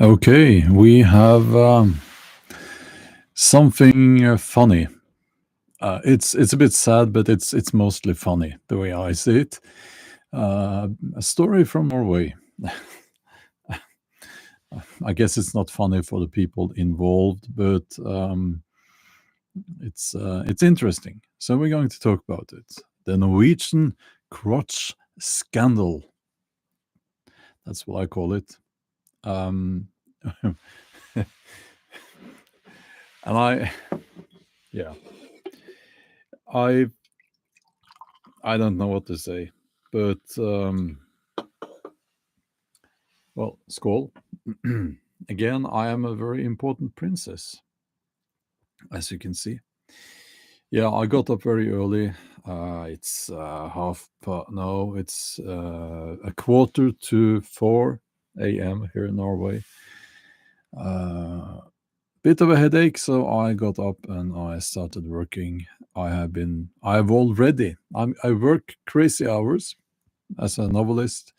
Okay, we have something funny. It's a bit sad, but it's mostly funny the way I see it. A story from Norway. I guess it's not funny for the people involved, but it's interesting. So we're going to talk about it. The Norwegian crotch scandal. That's what I call it. Um, and I, yeah, I I don't know what to say, but well, Skål. Again, I am a very important princess, as you can see. Yeah, I got up very early. It's no, it's a quarter to 4 a.m. here in Norway. Bit of a headache, so I got up and I started working. I work crazy hours as a novelist.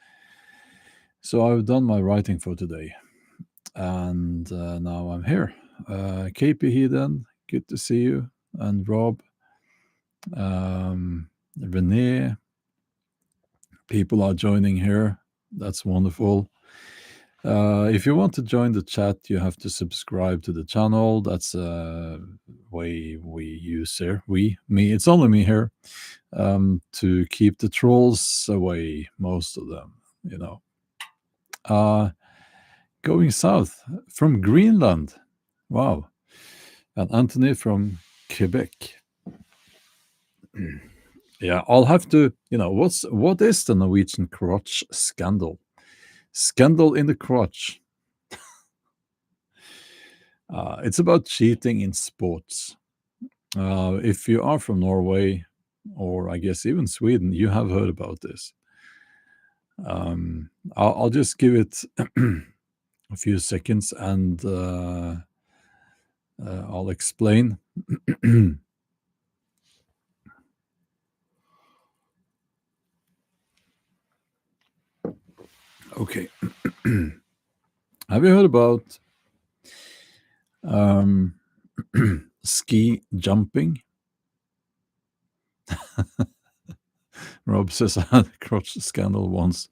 So I've done my writing for today, and now I'm here. KP Heden, good to see you, and Rob, Renee. People are joining here. That's wonderful. If you want to join the chat, you have to subscribe to the channel. That's a way we use here. Me, it's only me here, to keep the trolls away, most of them, you know. Going south from Greenland. Wow. And Anthony from Quebec. Yeah, I'll have to, what is the Norwegian crotch scandal? Scandal in the crotch. It's about cheating in sports. If you are from Norway, or I guess even Sweden, you have heard about this. I'll just give it a few seconds and I'll explain. Okay. Have you heard about ski jumping? Rob says I had a crotch scandal once.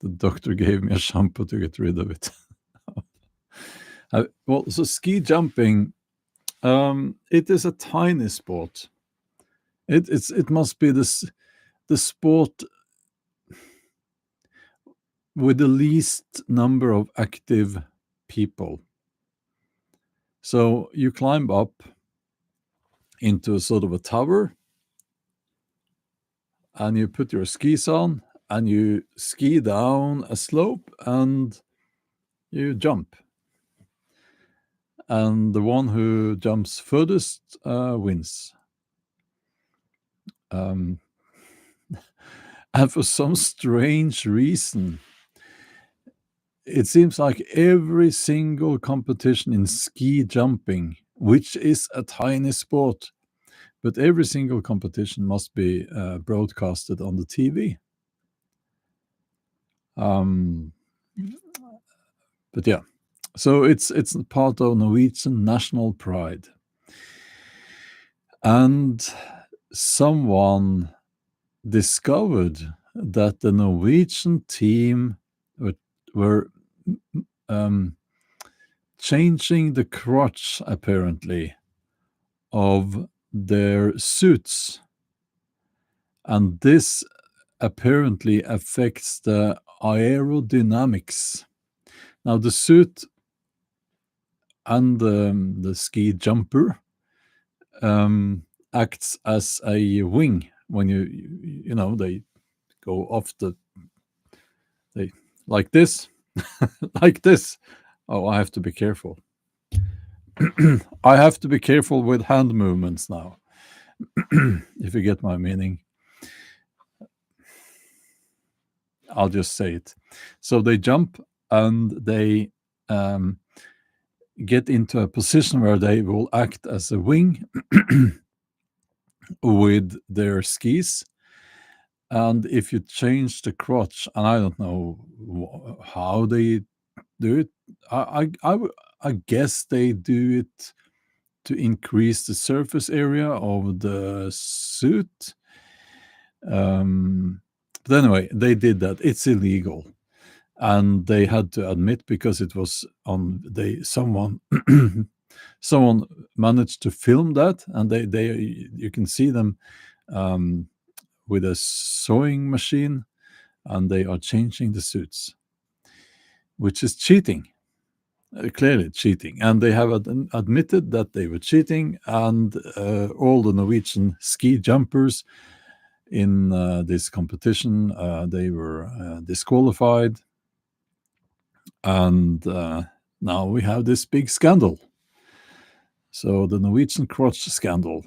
The doctor gave me a shampoo to get rid of it. Well, so ski jumping, it is a tiny sport. It must be the sport with the least number of active people. So you climb up into sort of a tower, and you put your skis on, and you ski down a slope, and you jump. And the one who jumps furthest wins. And for some strange reason, it seems like every single competition in ski jumping, which is a tiny sport, but every single competition must be broadcasted on the TV. But yeah, so it's part of Norwegian national pride. And someone discovered that the Norwegian team were changing the crotch, apparently, of their suits. And this apparently affects the aerodynamics. Now, the suit and the ski jumper acts as a wing when they go off they like this. Like this. Oh, I have to be careful. I have to be careful with hand movements now. If you get my meaning, I'll just say it. So they jump and they get into a position where they will act as a wing with their skis. And if you change the crotch, and I don't know how they do it. I guess they do it to increase the surface area of the suit. But anyway, they did that. It's illegal, and they had to admit, because it was on they someone someone managed to film that, and they you can see them um, with a sewing machine, and they are changing the suits, which is cheating. Clearly cheating, and they have admitted that they were cheating, and all the Norwegian ski jumpers in this competition, they were disqualified, and now we have this big scandal. So the Norwegian crotch scandal,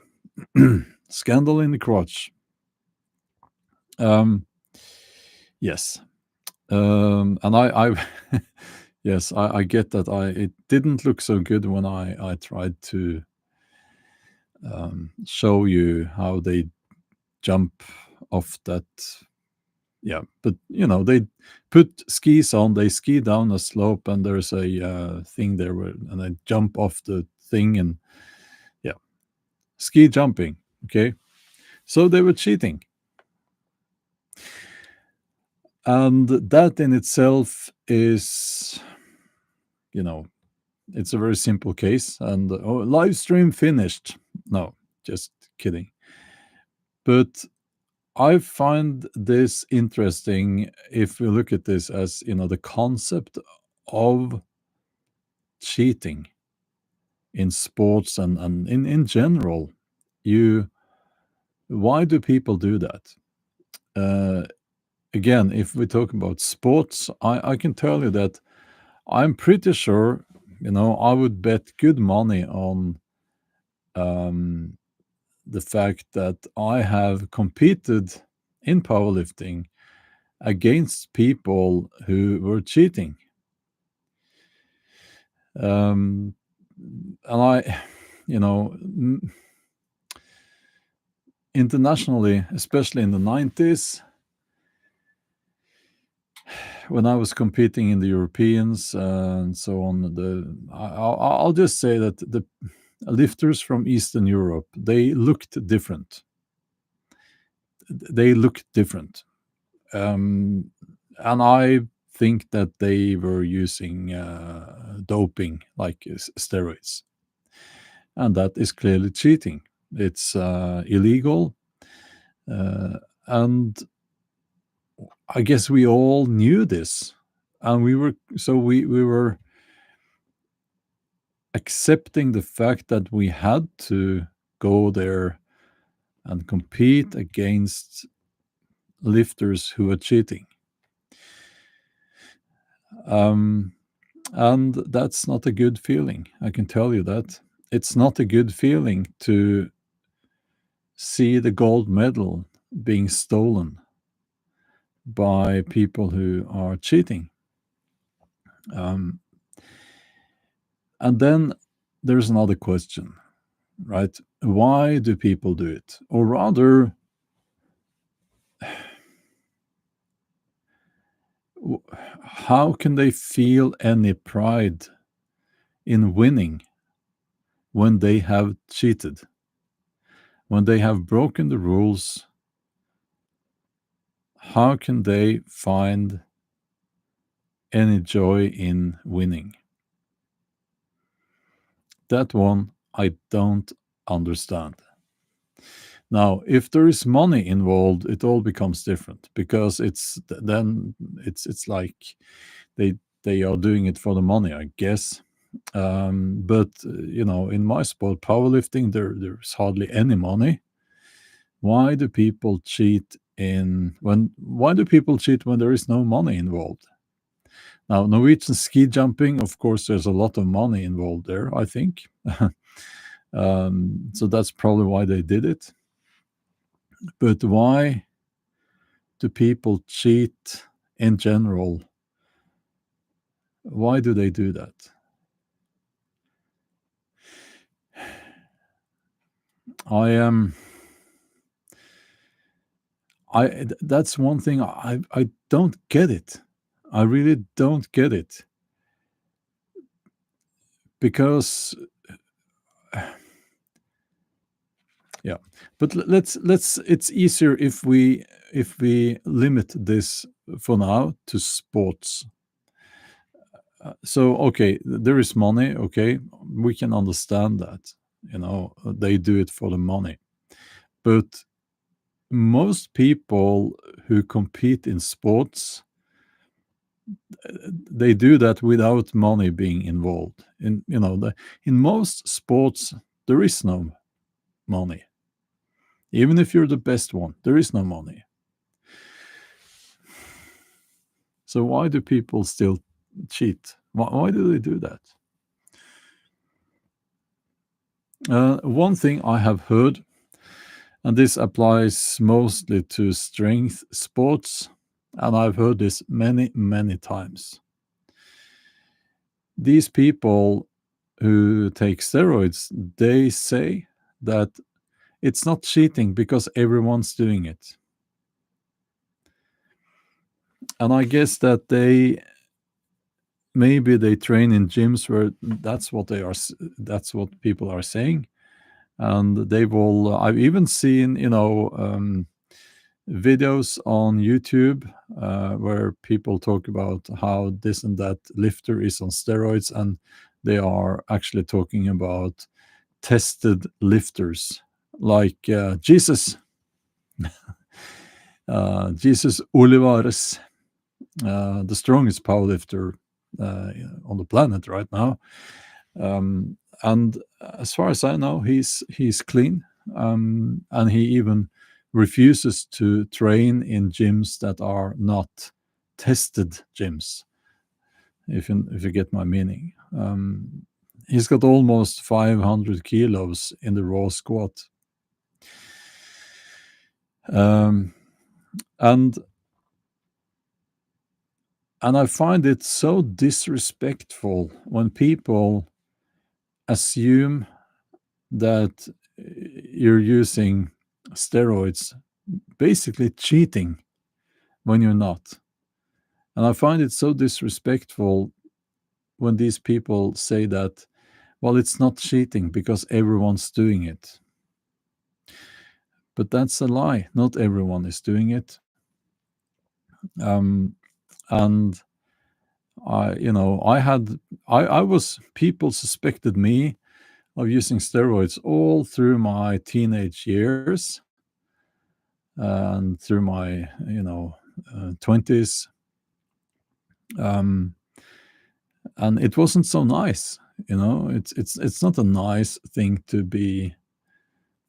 scandal in the crotch. Yes, and I yes, I get that. It didn't look so good when I tried to show you how they jump off that. Yeah, but they put skis on, they ski down a slope, and there's a thing there and they jump off the thing, and yeah, ski jumping. Okay, so they were cheating, and that in itself is, it's a very simple case. And live stream finished. No, just kidding. But I find this interesting if we look at this as, the concept of cheating in sports and in general. Why do people do that? Again, if we talk about sports, I can tell you that I'm pretty sure, I would bet good money on the fact that I have competed in powerlifting against people who were cheating. And I, internationally, especially in the 90s, when I was competing in the Europeans and so on, I'll just say that the lifters from Eastern Europe, they looked different. And I think that they were using doping, like steroids, and that is clearly cheating. It's illegal, and I guess we all knew this, and we were accepting the fact that we had to go there and compete against lifters who are cheating. And that's not a good feeling. I can tell you that. It's not a good feeling to see the gold medal being stolen by people who are cheating. And then there's another question, right? Why do people do it? Or rather, how can they feel any pride in winning when they have cheated, when they have broken the rules? How can they find any joy in winning? That one I don't understand. Now, if there is money involved, it all becomes different, because it's like they are doing it for the money, I guess. But in my sport, powerlifting, there's hardly any money. Why do people cheat why do people cheat when there is no money involved? Now, Norwegian ski jumping, of course, there's a lot of money involved there, I think. So that's probably why they did it. But why do people cheat in general? Why do they do that? I am. That's one thing I don't get it. I really don't get it. because yeah, but let's it's easier if we limit this for now to sports. So okay, there is money. Okay, we can understand that. They do it for the money, but most people who compete in sports, they do that without money being involved. In most sports, there is no money. Even if you're the best one, there is no money. So why do people still cheat? Why do they do that? One thing I have heard, and this applies mostly to strength sports, and I've heard this many, many times. These people who take steroids, they say that it's not cheating because everyone's doing it. And I guess that maybe they train in gyms where that's what people are saying. And they will, I've even seen, videos on YouTube where people talk about how this and that lifter is on steroids, and they are actually talking about tested lifters like Jesus Olivares, the strongest powerlifter on the planet right now. And as far as I know, he's clean, and he even refuses to train in gyms that are not tested gyms. If you get my meaning, he's got almost 500 kilos in the raw squat, and I find it so disrespectful when people assume that you're using steroids, basically cheating, when you're not. And I find it so disrespectful when these people say that, well, it's not cheating because everyone's doing it. But that's a lie. Not everyone is doing it. And people suspected me of using steroids all through my teenage years and through my 20s, and it wasn't so nice. It's not a nice thing to be,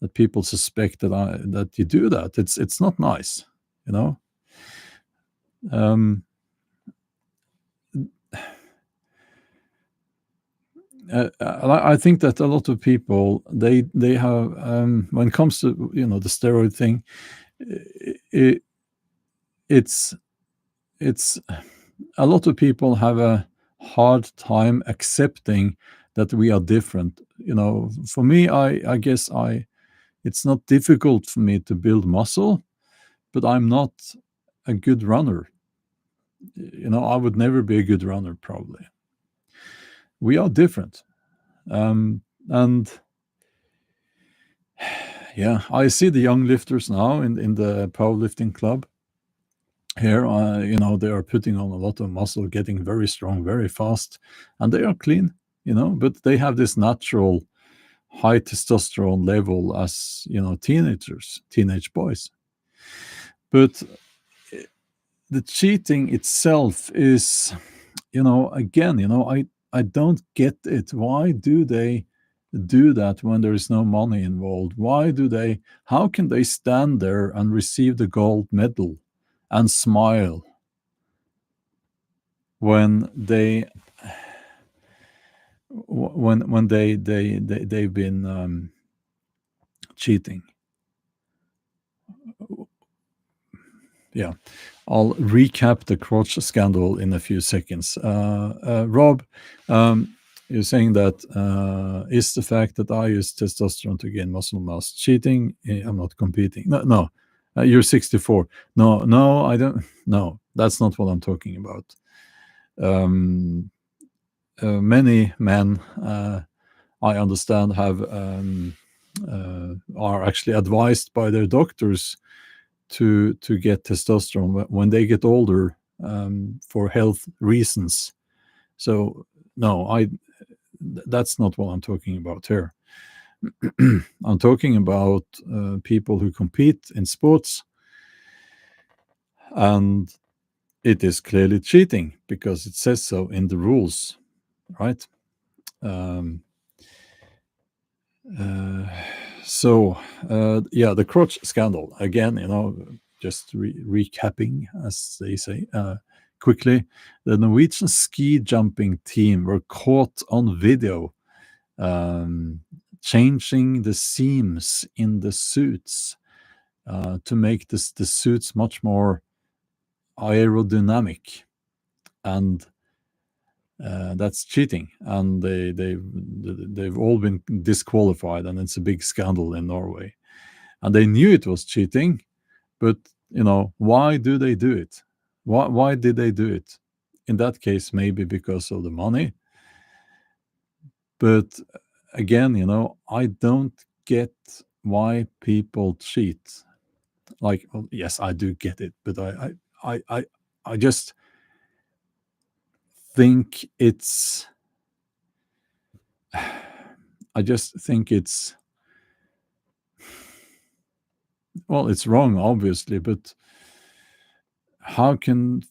that people suspect that you do that. It's not nice. I think that a lot of people, they have, when it comes to the steroid thing, it's a lot of people have a hard time accepting that we are different. For me, I guess it's not difficult for me to build muscle, but I'm not a good runner. I would never be a good runner, probably. We are different. And yeah, I see the young lifters now in the powerlifting club here. They are putting on a lot of muscle, getting very strong very fast, and they are clean, but they have this natural high testosterone level as teenage boys. But the cheating itself is, again, I don't get it. Why do they do that when there is no money involved? How can they stand there and receive the gold medal and smile when they've been cheating? Yeah, I'll recap the Crotch scandal in a few seconds. Rob, you're saying that is the fact that I use testosterone to gain muscle mass cheating? I'm not competing. No. You're 64. No, I don't. No, that's not what I'm talking about. many men, I understand, have are actually advised by their doctors to get testosterone when they get older, for health reasons. So no, that's not what I'm talking about here. I'm talking about people who compete in sports, and it is clearly cheating because it says so in the rules, right? Um, uh, the Crotch scandal again. Just recapping, as they say, quickly. The Norwegian ski jumping team were caught on video um, changing the seams in the suits to make the suits much more aerodynamic, and that's cheating. And they've all been disqualified, and it's a big scandal in Norway. And they knew it was cheating, but why do they do it? Why did they do it? In that case, maybe because of the money. But again, I don't get why people cheat. Like, well, yes, I do get it, but I just think it's I just think it's well, it's wrong, obviously, but how can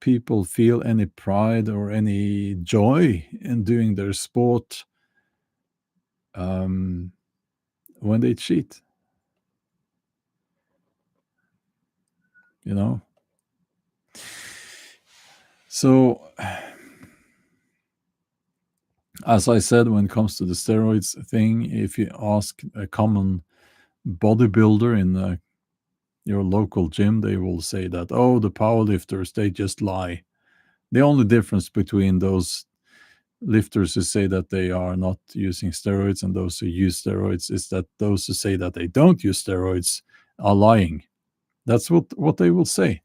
people feel any pride or any joy in doing their sport um, when they cheat? You know. So, as I said, when it comes to the steroids thing, if you ask a common bodybuilder in your local gym, they will say that, oh, the powerlifters, they just lie. The only difference between those lifters who say that they are not using steroids and those who use steroids is that those who say that they don't use steroids are lying. That's what they will say.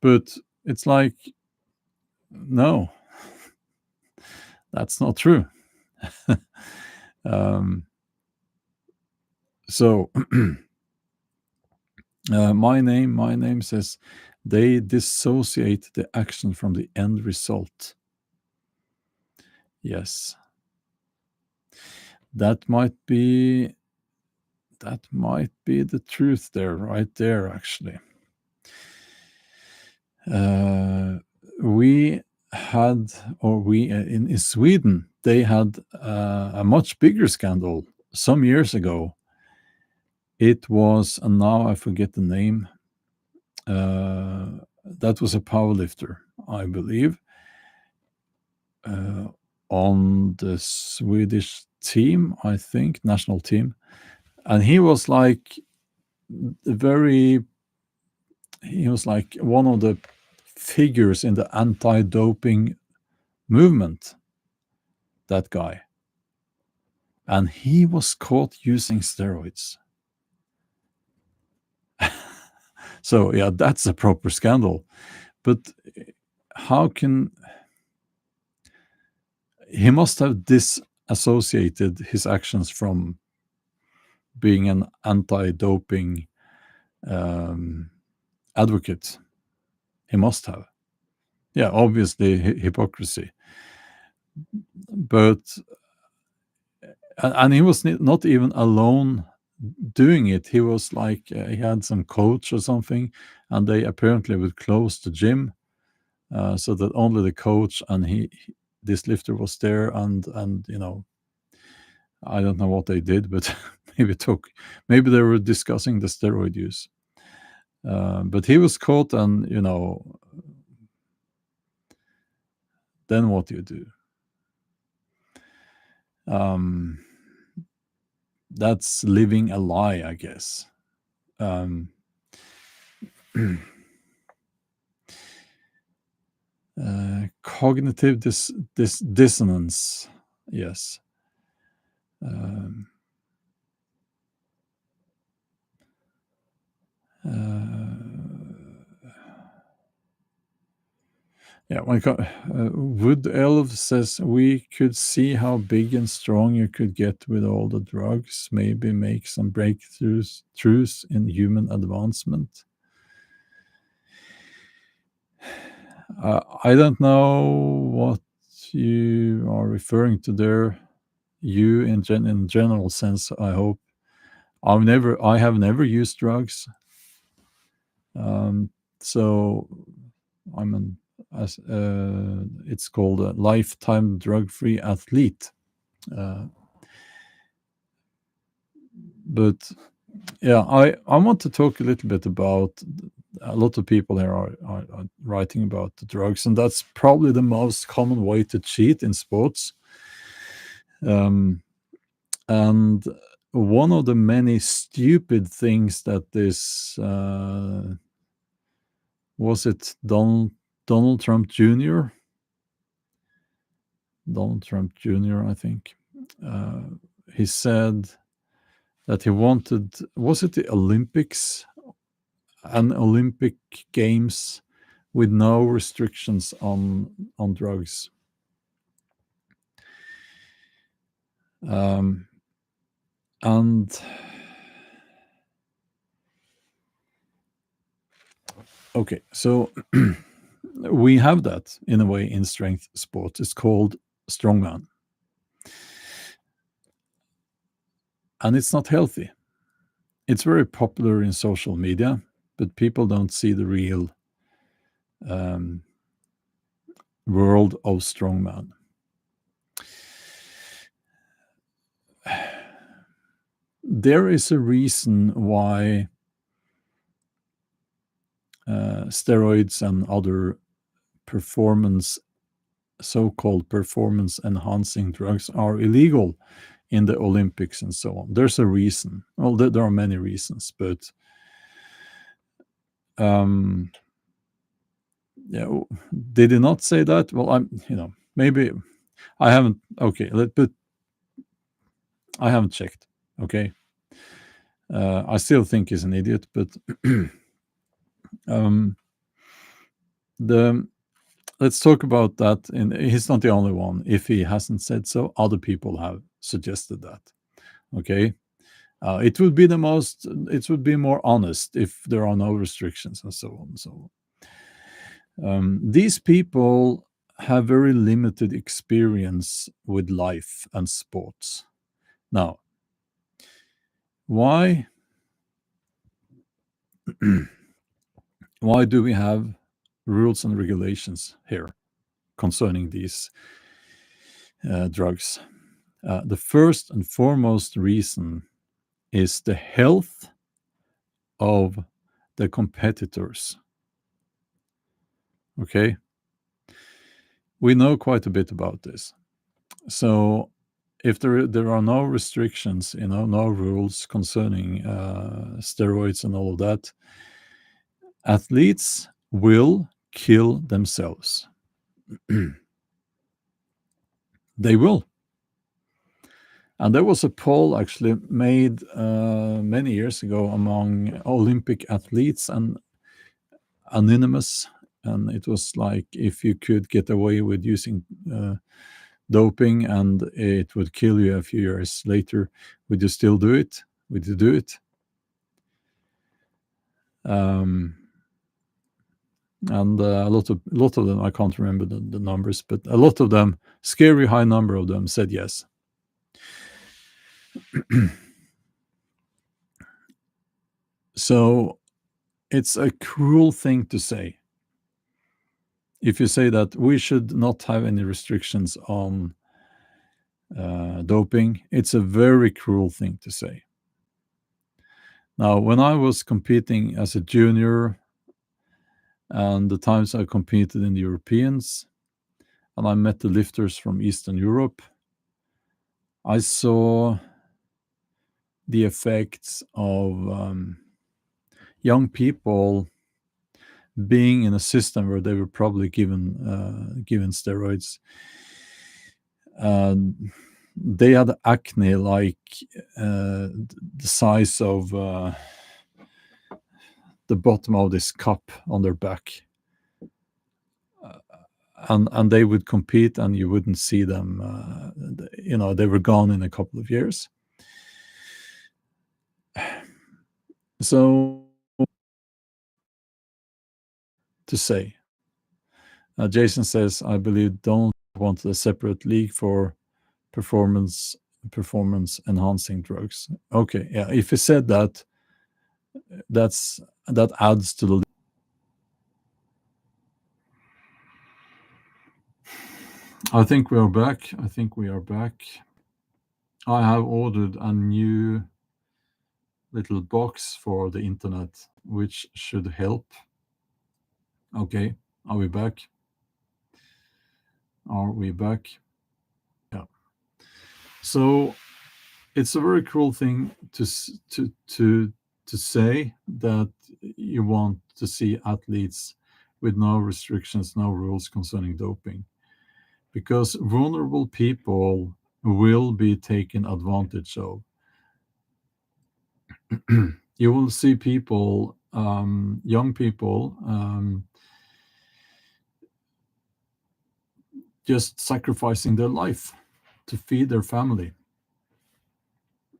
But it's like, no, that's not true. um, so my name says they dissociate the action from the end result. Yes, that might be the truth there, right there, actually. We had, or we in Sweden, they had a much bigger scandal some years ago. It was, and now I forget the name. That was a powerlifter, I believe, on the Swedish team, I think, national team, and he was like one of the figures in the anti-doping movement, that guy. And he was caught using steroids. So, yeah, that's a proper scandal. But how can he must have disassociated his actions from being an anti-doping advocate. He must have. Yeah, obviously hypocrisy. But and he was not even alone doing it. He was like he had some coach or something, and they apparently would close the gym so that only the coach and this lifter was there, and I don't know what they did, but maybe they were discussing the steroid use. But he was caught, and then what do you do? Um, that's living a lie, I guess. Cognitive dissonance. Yes. Um, uh, Yeah, Wood Elf says we could see how big and strong you could get with all the drugs. Maybe make some breakthroughs in human advancement. I don't know what you are referring to there. You in general sense, I hope. I have never used drugs. So I'm an as it's called a lifetime drug-free athlete. Uh, but yeah, I want to talk a little bit about a lot of people here are writing about the drugs, and that's probably the most common way to cheat in sports. And one of the many stupid things that this was it Donald Trump Jr. Donald Trump Jr. I think he said that he wanted, was it the Olympics, an Olympic Games with no restrictions on drugs. And okay, so we have that in a way in strength sports. It's called strongman, and it's not healthy. It's very popular in social media, but people don't see the real world of strongman. There is a reason why steroids and other so-called performance enhancing drugs are illegal in the Olympics and so on. There's a reason. Well, there are many reasons, but yeah, did he not say that? Well, maybe I haven't. Okay, but I haven't checked. Okay, I still think he's an idiot, but let's talk about that. And he's not the only one. If he hasn't said so, other people have suggested that. Okay, it would be it would be more honest if there are no restrictions and so on and so on. These people have very limited experience with life and sports. Now, why do we have rules and regulations here concerning these drugs? The first and foremost reason is the health of the competitors. Okay, we know quite a bit about this. So if there are no restrictions, no rules concerning steroids and all of that, athletes will kill themselves. They will. And there was a poll actually made many years ago among Olympic athletes and anonymous, and it was like, if you could get away with using doping and it would kill you a few years later, would you still do it? Would you do it? And a lot of them, I can't remember the numbers, but a lot of them, scary high number of them, said yes. So it's a cruel thing to say. If you say that we should not have any restrictions on doping, it's a very cruel thing to say. Now, when I was competing as a junior, and the times I competed in the Europeans, and I met the lifters from Eastern Europe, I saw the effects of young people being in a system where they were probably given steroids. They had acne like the size of the bottom of this cup on their back. and they would compete, and you wouldn't see them. They were gone in a couple of years. So to say, Jason says, I believe don't want a separate league for performance enhancing drugs. Okay, yeah. If he said that, that adds to the. I think we are back. I have ordered a new little box for the internet, which should help. Okay, are we back? Yeah. So it's a very cruel thing to say that you want to see athletes with no restrictions, no rules concerning doping, because vulnerable people will be taken advantage of. You will see people, young people, just sacrificing their life to feed their family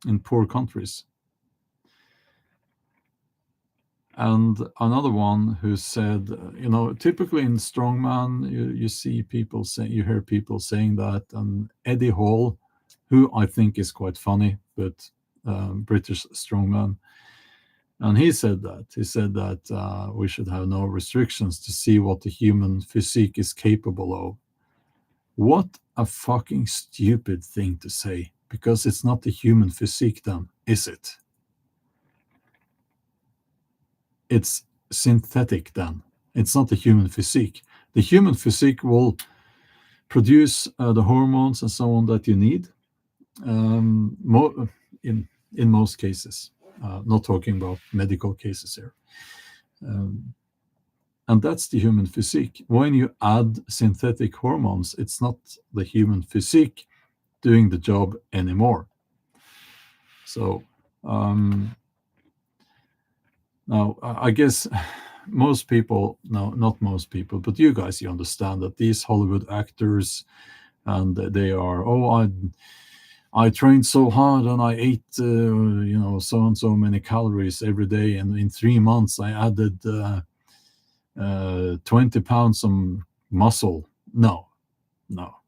in poor countries. And another one who said, typically in strongman, you hear people saying that. And Eddie Hall, who I think is quite funny, but British strongman, and he said that we should have no restrictions to see what the human physique is capable of. What a fucking stupid thing to say, because it's not the human physique then, is it? It's synthetic then. It's not the human physique. The human physique will produce the hormones and so on that you need, in most cases. Not talking about medical cases here. And that's the human physique. When you add synthetic hormones, it's not the human physique doing the job anymore. So now I guess most people, no, not most people, but you guys, you understand that these Hollywood actors, and they are, I trained so hard and I ate so and so many calories every day, and in 3 months I added 20 pounds of muscle. No,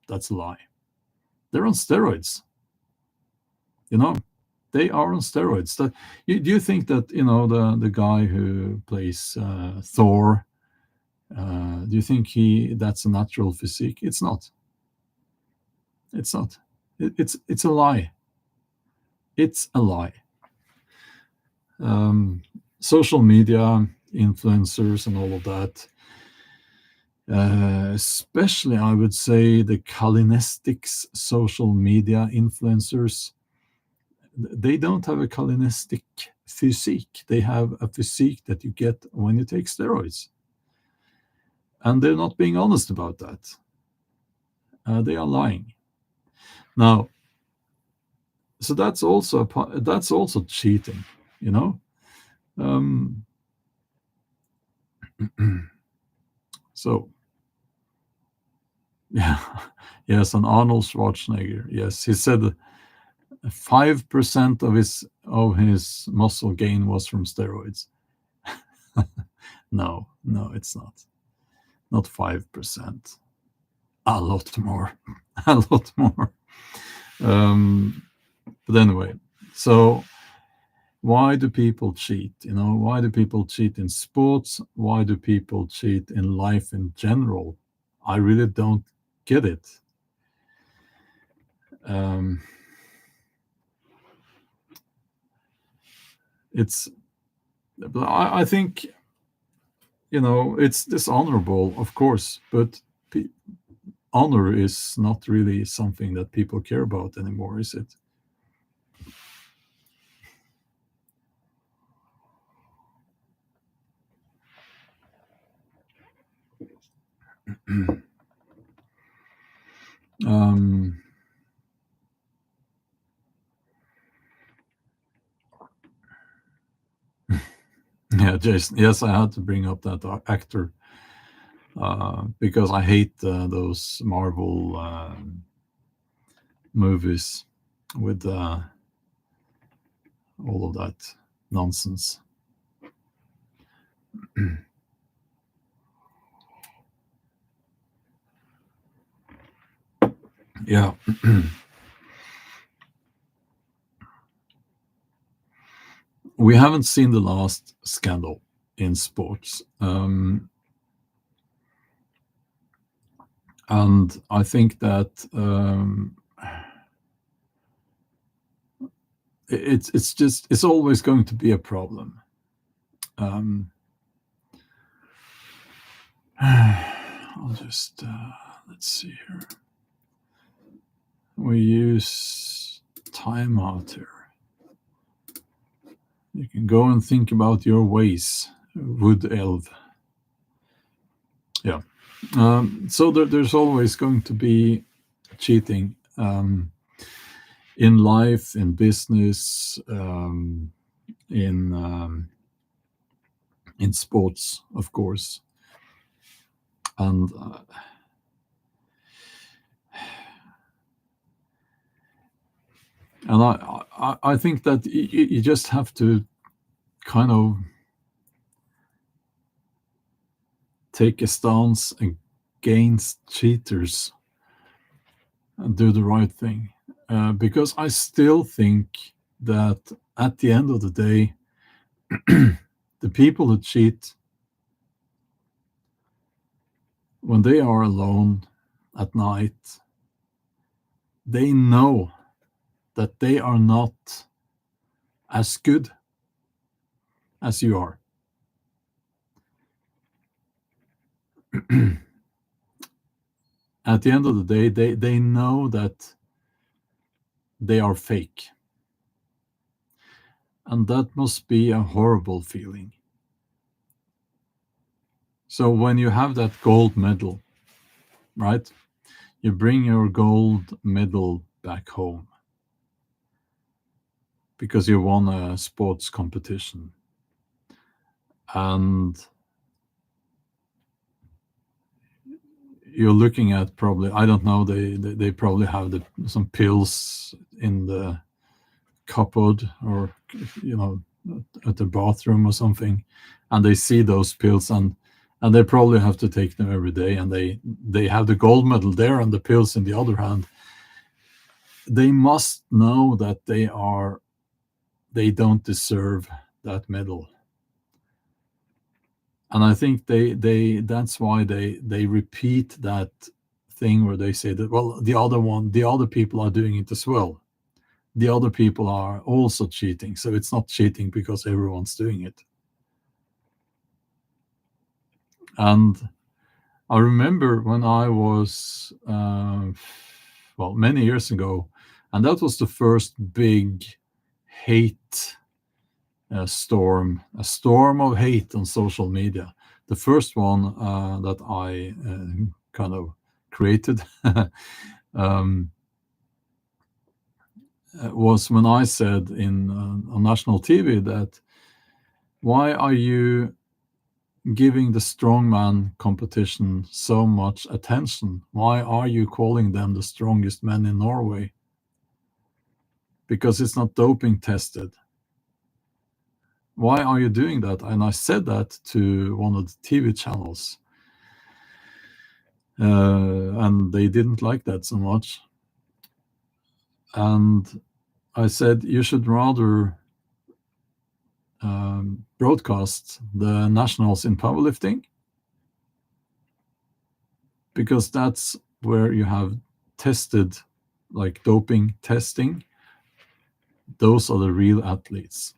that's a lie. They're on steroids. They are on steroids. Do you think that the guy who plays Thor? Do you think that's a natural physique? It's not. It's not. It's a lie. It's a lie. Social media influencers and all of that. Especially, I would say, the calisthenics social media influencers. They don't have a calisthenic physique. They have a physique that you get when you take steroids. And they're not being honest about that. They are lying. Now, so that's also cheating, So, yeah, yes, and Arnold Schwarzenegger, yes, he said 5% of his muscle gain was from steroids. No, it's not 5%. A lot more, a lot more. But anyway, so why do people cheat? Why do people cheat in sports? Why do people cheat in life in general? I really don't get it. I think, it's dishonorable, of course, but honor is not really something that people care about anymore, is it? Yeah, Jason. Yes, I had to bring up that actor. because I hate those Marvel movies with all of that nonsense. Yeah. We haven't seen the last scandal in sports. And I think that it's always going to be a problem. I'll just let's see here. We use timeout here. You can go and think about your ways, Wood Elf. Yeah. So there's always going to be cheating in life, in business, in sports, of course, and I think that you just have to kind of take a stance against cheaters and do the right thing, because I still think that at the end of the day, the people who cheat, when they are alone at night, they know that they are not as good as you are. At the end of the day, they know that they are fake. And that must be a horrible feeling. So when you have that gold medal, right? You bring your gold medal back home because you won a sports competition. And you're looking at, probably, I don't know, they probably have some pills in the cupboard, or at the bathroom or something, and they see those pills, and they probably have to take them every day, and they have the gold medal there and the pills in the other hand. They must know that they don't deserve that medal. And I think that's why they repeat that thing where they say that, well, the other people are doing it as well. The other people are also cheating, so it's not cheating because everyone's doing it. And I remember when I was many years ago, and that was the first big hate storm, a storm of hate on social media. The first one that I kind of created was when I said on national TV that, why are you giving the strongman competition so much attention? Why are you calling them the strongest men in Norway? Because it's not doping tested. Why are you doing that? And I said that to one of the TV channels, and they didn't like that so much. And I said, you should rather broadcast the nationals in powerlifting, because that's where you have tested, like doping testing. Those are the real athletes.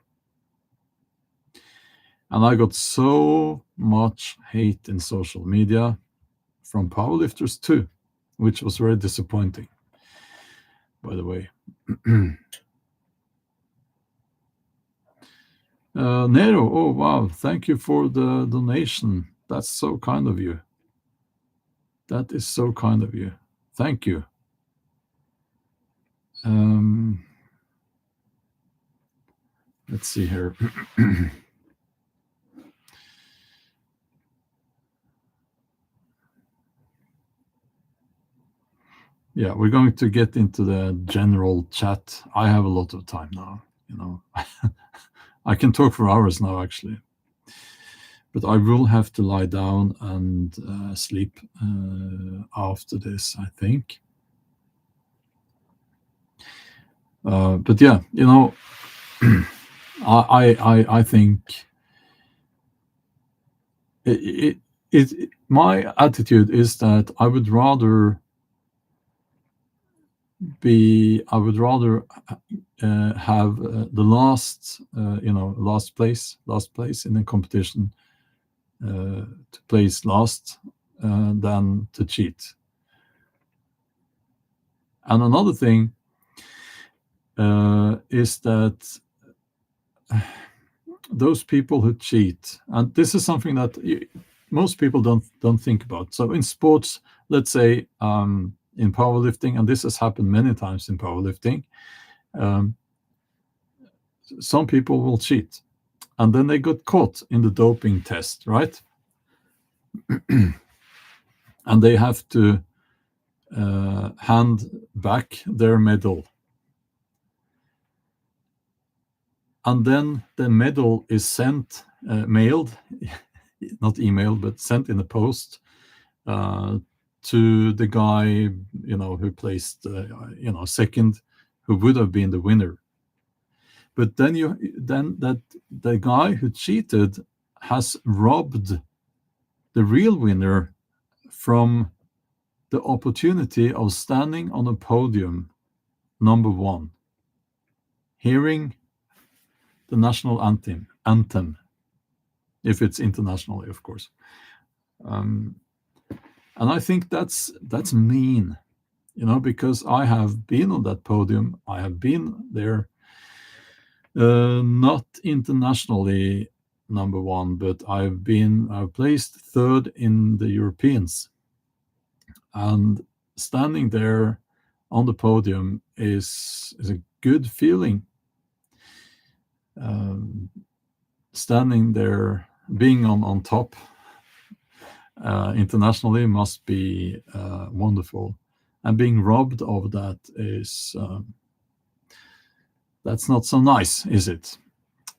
And I got so much hate in social media from powerlifters too, which was very disappointing, by the way. Nero, oh wow, thank you for the donation. That's so kind of you. That is so kind of you. Thank you. Let's see here. Yeah, we're going to get into the general chat. I have a lot of time now, I can talk for hours now, actually. But I will have to lie down and sleep after this, I think. But yeah, I think my attitude is that I would rather have the last place in the competition, to place last, than to cheat. And another thing is that those people who cheat, and this is something that most people don't think about. So in sports, let's say, in powerlifting, and this has happened many times in powerlifting, some people will cheat, and then they got caught in the doping test, right? And they have to hand back their medal. And then the medal is sent, mailed, not emailed, but sent in the post, to the guy, who placed, second, who would have been the winner. But then that the guy who cheated has robbed the real winner from the opportunity of standing on a podium, number one, hearing the national anthem, if it's internationally, of course. And I think that's mean, because I have been on that podium. I have been there, not internationally number one, but I've placed third in the Europeans. And standing there on the podium is a good feeling. Standing there, being on top internationally must be wonderful, and being robbed of that is that's not so nice, is it?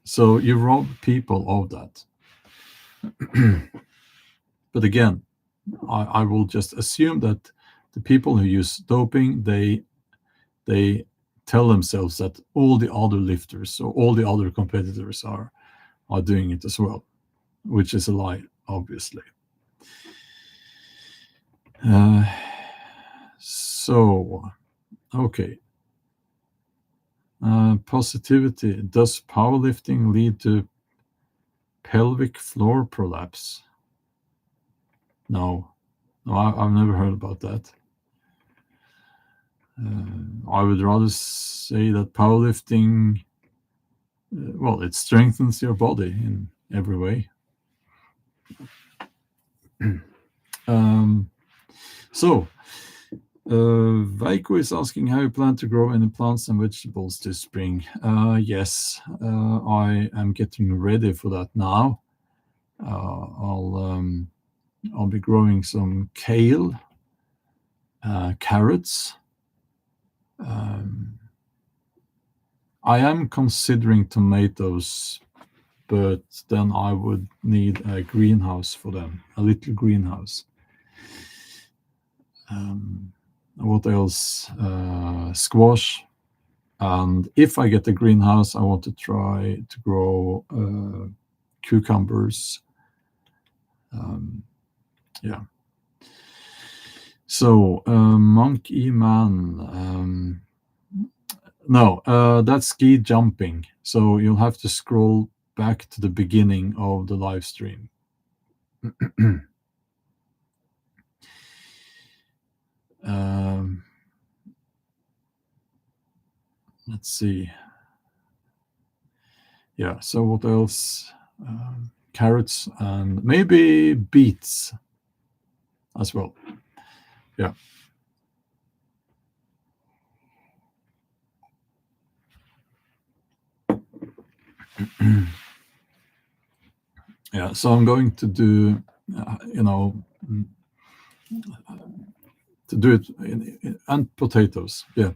So you rob people of that. But again, I will just assume that the people who use doping, they tell themselves that all the other lifters or all the other competitors are doing it as well, which is a lie, obviously. So, okay. Positivity. Does powerlifting lead to pelvic floor prolapse? No, I've never heard about that. I would rather say that powerlifting, it strengthens your body in every way. So, Veiko is asking how you plan to grow any plants and vegetables this spring. Yes, I am getting ready for that now. I'll be growing some kale, carrots. I am considering tomatoes, but then I would need a greenhouse for them, a little greenhouse. What else? Squash. And if I get a greenhouse, I want to try to grow cucumbers. Yeah. So, Monkey Man. No, that's ski jumping. So you'll have to scroll back to the beginning of the live stream. Let's see. Yeah, so what else? Carrots and maybe beets as well. Yeah. Yeah, so I'm going to do, to do it and potatoes. Yeah,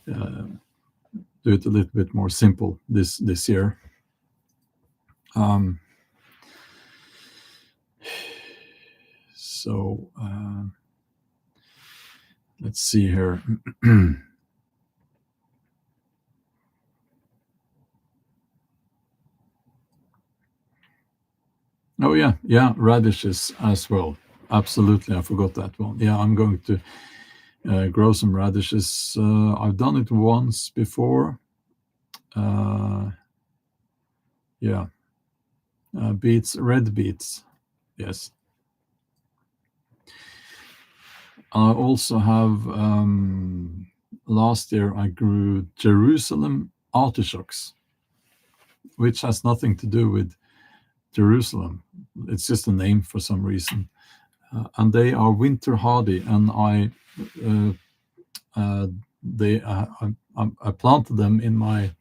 do it a little bit more simple this year. So let's see here. Oh yeah, radishes as well. Absolutely, I forgot that one. Yeah, I'm going to grow some radishes. I've done it once before. Yeah, beets, red beets. Yes. I also have, last year I grew Jerusalem artichokes, which has nothing to do with Jerusalem. It's just a name for some reason. And they are winter hardy, and I planted them in my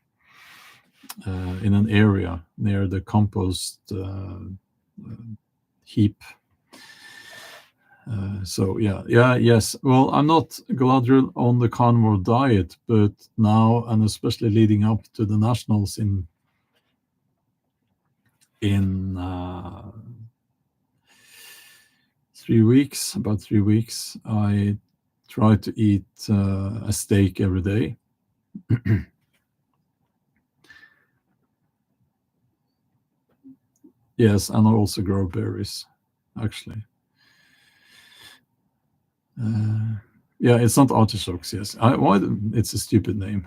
in an area near the compost heap. So yes. Well, I'm not Galadriel on the carnivore diet, but now, and especially leading up to the nationals in 3 weeks, about 3 weeks, I try to eat a steak every day. Yes, and I also grow berries, actually. Yeah, it's not artichokes. Yes, it's a stupid name.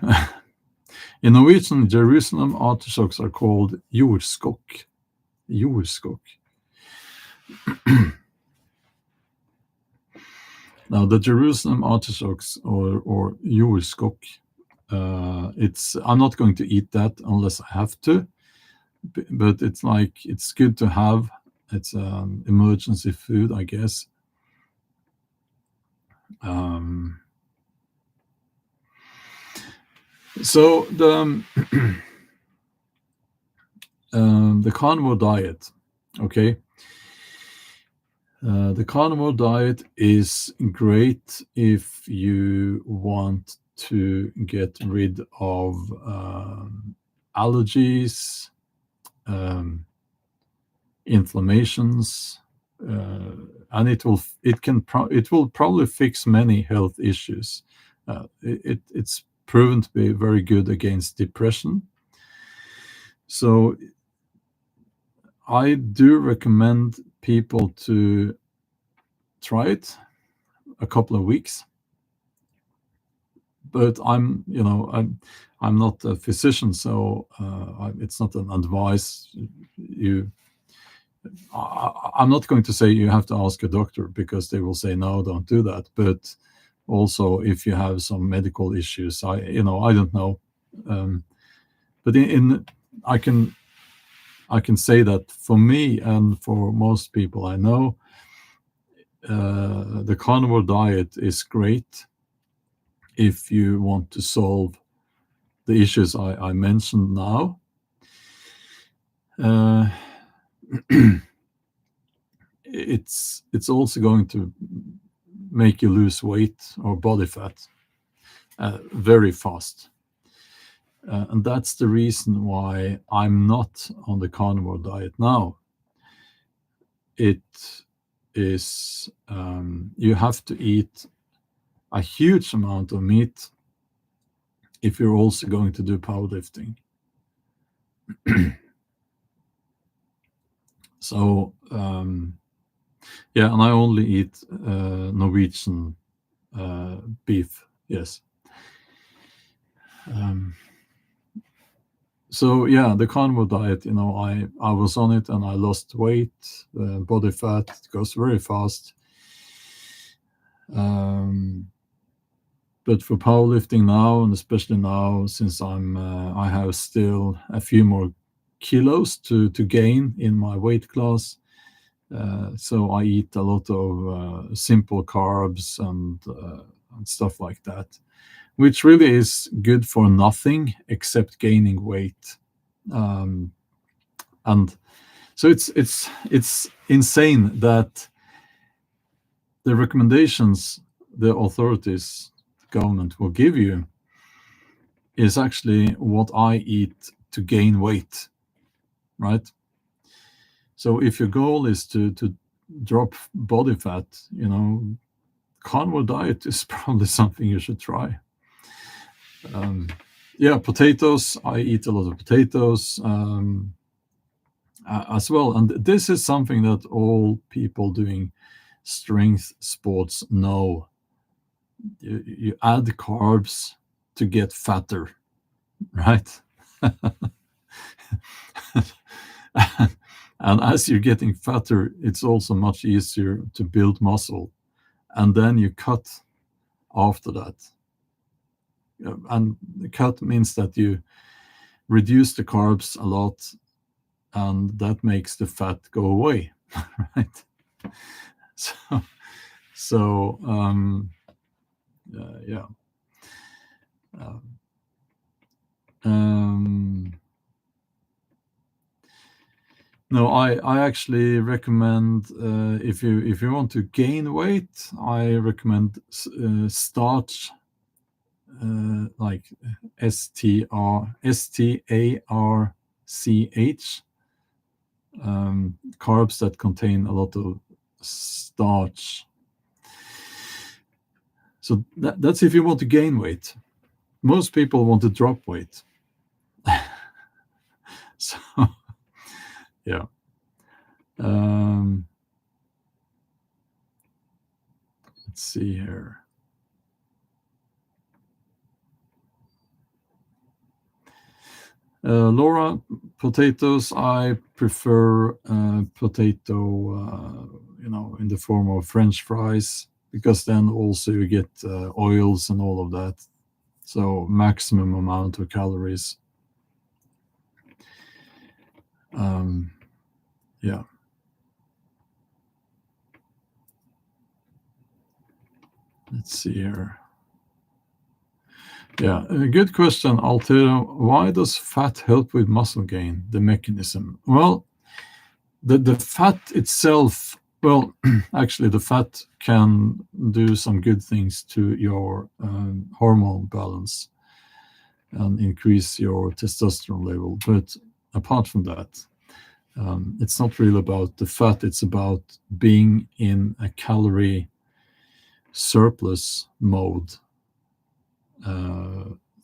In Norwegian, Jerusalem artichokes are called jordskokk. Jordskokk. Now, the Jerusalem artichokes or jordskokk, I'm not going to eat that unless I have to. But it's good to have. It's emergency food, I guess. So the carnivore diet, okay. The carnivore diet is great if you want to get rid of allergies, inflammations, and it will probably fix many health issues. It's proven to be very good against depression. So I do recommend people to try it a couple of weeks. But I'm not a physician, so it's not an advice. I'm not going to say you have to ask a doctor, because they will say no, don't do that. But also, if you have some medical issues, I don't know. But I can say that for me and for most people I know, the carnivore diet is great if you want to solve the issues I mentioned now. It's also going to make you lose weight or body fat very fast. And that's the reason why I'm not on the carnivore diet now. It is, you have to eat a huge amount of meat if you're also going to do powerlifting. So yeah, and I only eat Norwegian beef. Yes. So yeah, the carnivore diet, I was on it and I lost weight, body fat. It goes very fast. But for powerlifting now, and especially now, since I have still a few more kilos to gain in my weight class, so I eat a lot of simple carbs and stuff like that, which really is good for nothing except gaining weight. And so it's insane that the recommendations the authorities, government will give you is actually what I eat to gain weight, right? So if your goal is to drop body fat, carnivore diet is probably something you should try. Potatoes. I eat a lot of potatoes as well. And this is something that all people doing strength sports know. You add carbs to get fatter, right? And as you're getting fatter, it's also much easier to build muscle. And then you cut after that. And the cut means that you reduce the carbs a lot, and that makes the fat go away, right? So yeah. No, I actually recommend if you want to gain weight, I recommend starch, like STARCH, carbs that contain a lot of starch. So that's if you want to gain weight. Most people want to drop weight. So yeah. Let's see here. Laura, potatoes. I prefer potato, in the form of French fries, because then also you get oils and all of that. So maximum amount of calories. Yeah. Let's see here. Yeah, a good question, Altero. Why does fat help with muscle gain, the mechanism? Well, the fat itself, actually, the fat can do some good things to your hormone balance and increase your testosterone level. But apart from that, it's not really about the fat. It's about being in a calorie surplus mode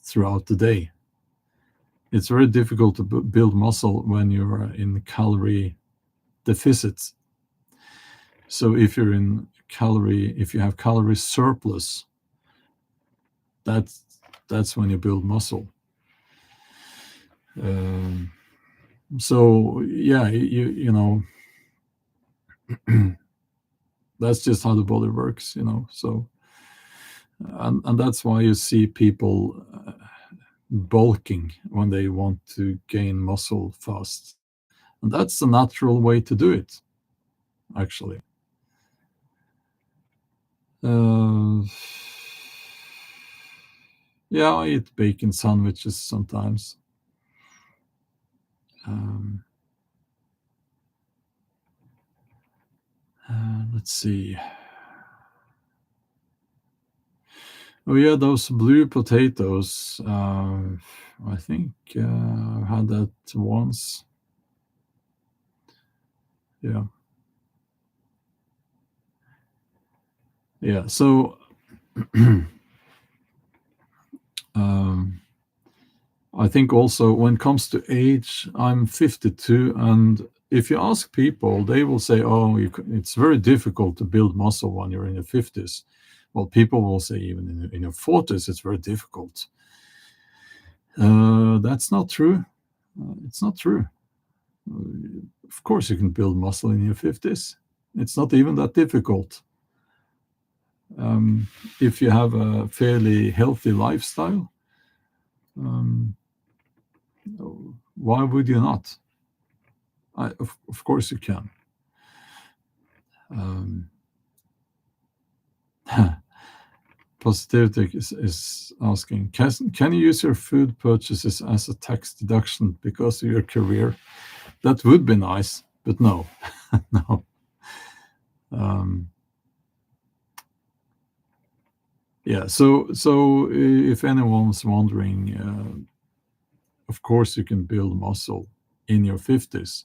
throughout the day. It's very difficult to build muscle when you're in calorie deficit. So if you have calorie surplus, that's when you build muscle. So yeah, that's just how the body works, So, and that's why you see people bulking when they want to gain muscle fast, and that's the natural way to do it, actually. Yeah, I eat bacon sandwiches sometimes. Let's see. Oh yeah, those blue potatoes. I think I had that once. Yeah. Yeah. So I think also when it comes to age, I'm 52, and if you ask people, they will say, "Oh, it's very difficult to build muscle when you're in your 50s." Well, people will say even in your 40s, it's very difficult. That's not true. It's not true. Of course, you can build muscle in your 50s. It's not even that difficult. If you have a fairly healthy lifestyle, why would you not? Of course you can. Positivity is asking, can you use your food purchases as a tax deduction because of your career? That would be nice, but no. No. Yeah. So if anyone's wondering, of course you can build muscle in your 50s.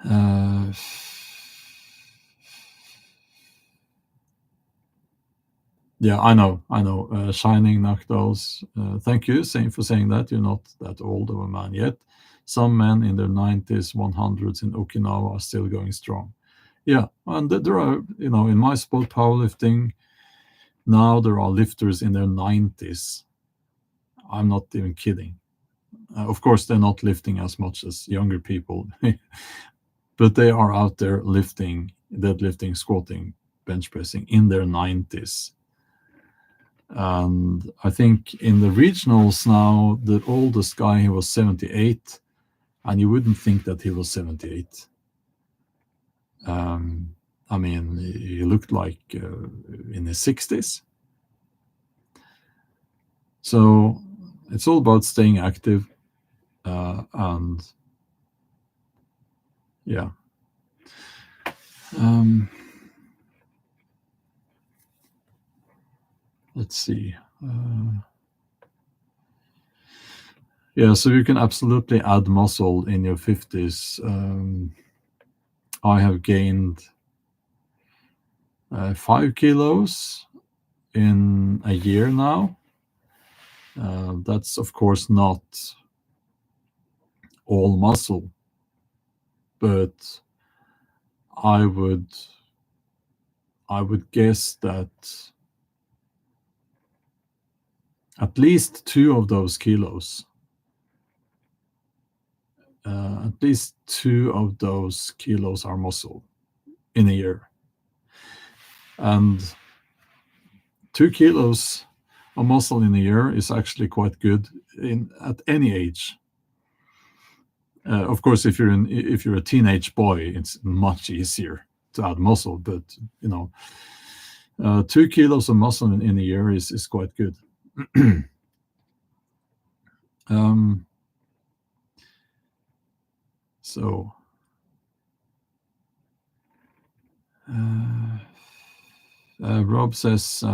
Uh, yeah, I know. Shining knockdowns. Thank you, same for saying that. You're not that old of a man yet. Some men in their 90s, 100s in Okinawa are still going strong. Yeah, and there are, in my sport, powerlifting, now there are lifters in their 90s. I'm not even kidding. Of course, they're not lifting as much as younger people, but they are out there lifting, deadlifting, squatting, bench pressing in their 90s. And I think in the regionals now, the oldest guy, he was 78, and you wouldn't think that he was 78. I mean, he looked like in his 60s. So it's all about staying active, and yeah. Let's see. Yeah, so you can absolutely add muscle in your 50s. I have gained 5 kilos in a year now. That's, of course, not all muscle, but I would guess that at least 2 of those kilos, are muscle in a year. And 2 kilos of muscle in a year is actually quite good at any age. Of course, if you're a teenage boy, it's much easier to add muscle. But 2 kilos of muscle in a year is quite good. So. Rob says a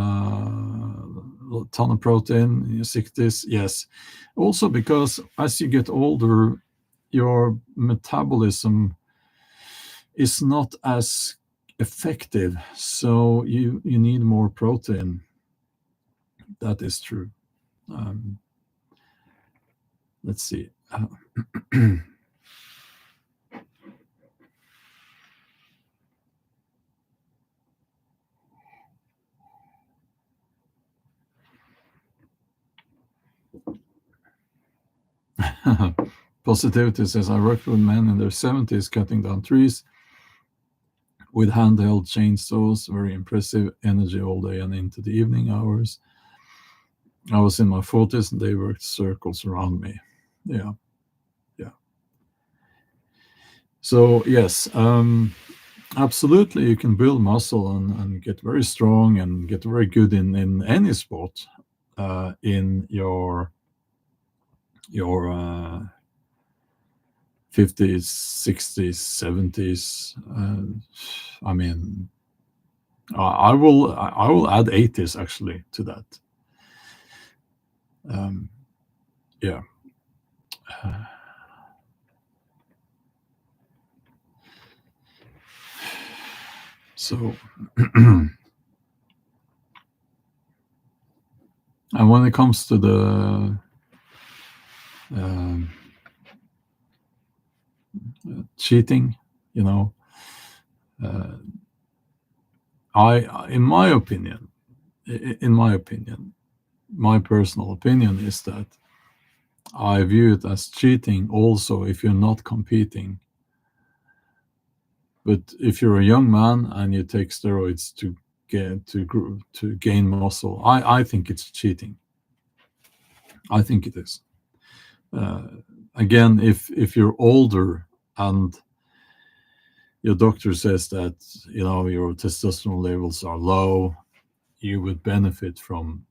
ton of protein in your 60s. Yes. Also because as you get older, your metabolism is not as effective. So you need more protein. That is true. Let's see. Positivity says, I worked with men in their 70s cutting down trees with handheld chainsaws. Very impressive energy all day and into the evening hours. I was in my 40s and they worked circles around me. Yeah. So yes, absolutely, you can build muscle and get very strong and get very good in any sport in your 50s, 60s, 70s. I mean, I will add 80s actually to that. Yeah. So, and when it comes to the cheating, in my opinion, my personal opinion is that I view it as cheating also if you're not competing. But if you're a young man and you take steroids to gain muscle, I think it's cheating. I think it is. Again, if you're older and your doctor says that your testosterone levels are low, you would benefit from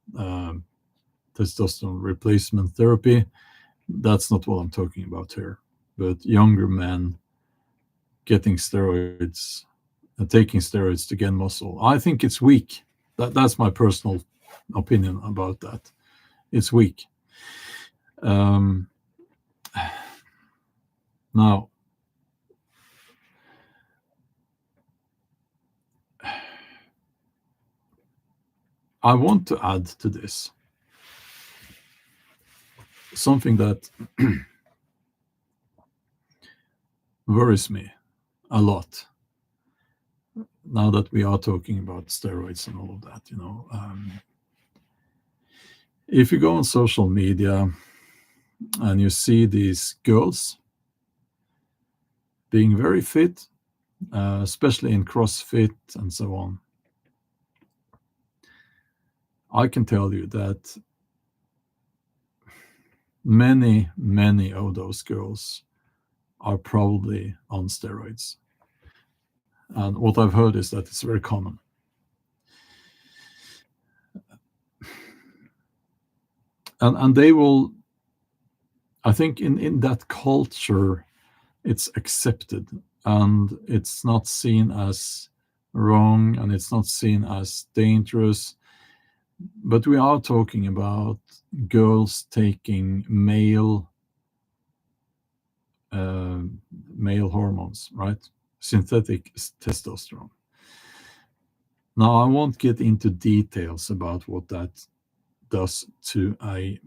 testosterone replacement therapy. That's not what I'm talking about here. But younger men getting steroids and taking steroids to gain muscle, I think it's weak. That's my personal opinion about that. It's weak. Um, Now, I want to add to this something that worries me a lot now that we are talking about steroids and all of that. If you go on social media and you see these girls being very fit, especially in CrossFit and so on, I can tell you that many of those girls are probably on steroids. And what I've heard is that it's very common. And they will, I think in that culture, it's accepted and it's not seen as wrong and it's not seen as dangerous. But we are talking about girls taking male hormones, right? Synthetic testosterone. Now, I won't get into details about what that does to a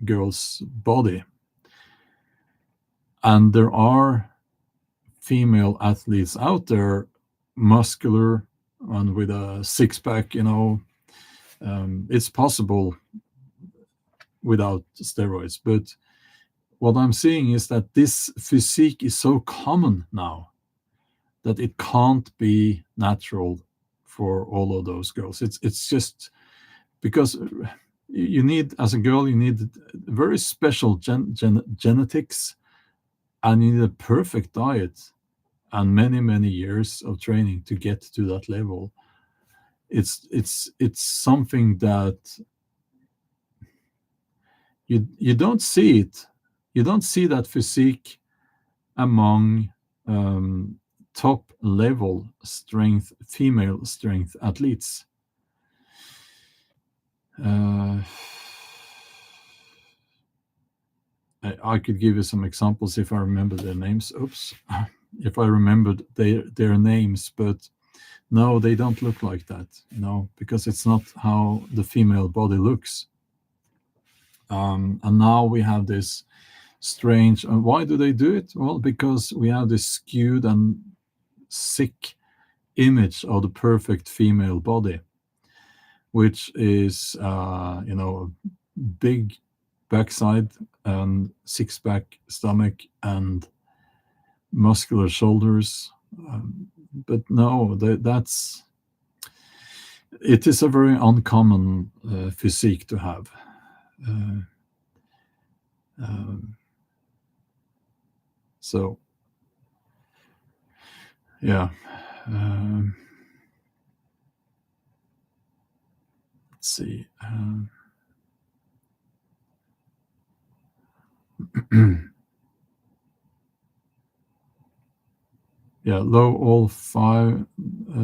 girl's body. And there are female athletes out there, muscular and with a six pack, it's possible without steroids. But what I'm seeing is that this physique is so common now that it can't be natural for all of those girls. It's just because you need, as a girl, you need very special genetics, and you need a perfect diet and many years of training to get to that level. It's something that you don't see it. You don't see that physique among top level female strength athletes. I could give you some examples if I remember their names. Oops, if I remembered their names, but no, they don't look like that, because it's not how the female body looks. And now we have this strange. Why do they do it? Well, because we have this skewed and sick image of the perfect female body, which is, a big backside and six-pack stomach and muscular shoulders. But no, it is a very uncommon physique to have. So, yeah. Let's see. Yeah, low all five.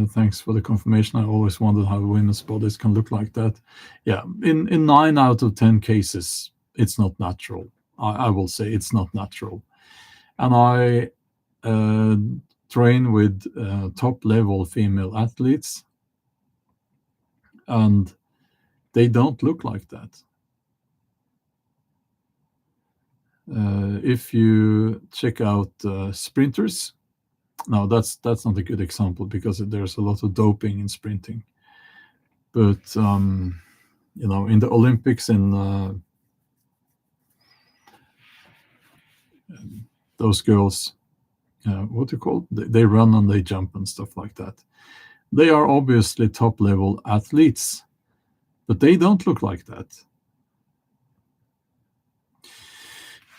Thanks for the confirmation. I always wondered how women's bodies can look like that. Yeah, in 9 out of 10 cases, it's not natural. I will say it's not natural. And I train with top level female athletes, and they don't look like that. If you check out sprinters, no, that's not a good example because there's a lot of doping in sprinting. But in the Olympics, in those girls, what do you call it? They run and they jump and stuff like that. They are obviously top level athletes, but they don't look like that.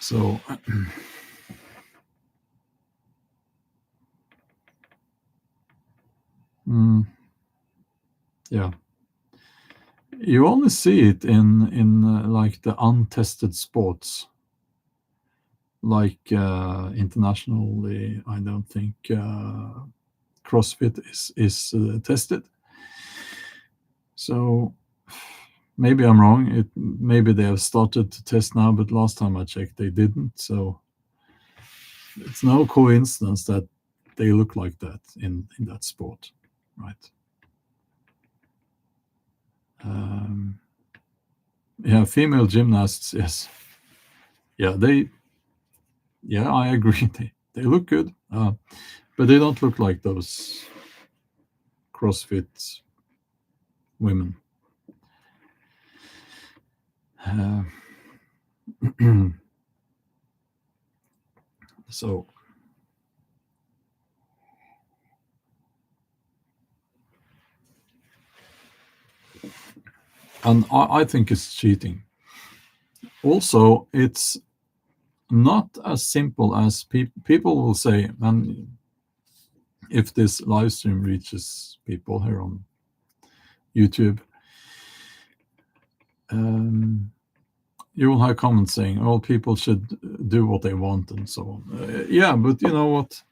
So yeah, you only see it in like the untested sports, like internationally. I don't think CrossFit is tested. So maybe I'm wrong. Maybe they have started to test now, but last time I checked, they didn't. So it's no coincidence that they look like that in that sport, right? Yeah, female gymnasts, yes. Yeah, I agree. They look good, but they don't look like those CrossFit women. So, and I think it's cheating. Also, it's not as simple as people will say, and if this live stream reaches people here on YouTube, you will have comments saying, "Oh, people should do what they want," and so on. Yeah, but you know what?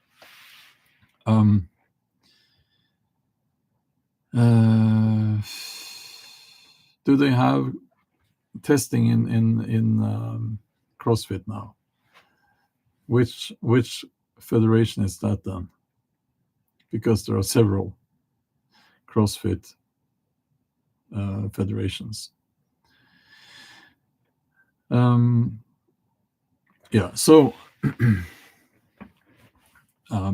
Do they have testing in CrossFit now? Which federation is that then? Because there are several CrossFit federations. Yeah, so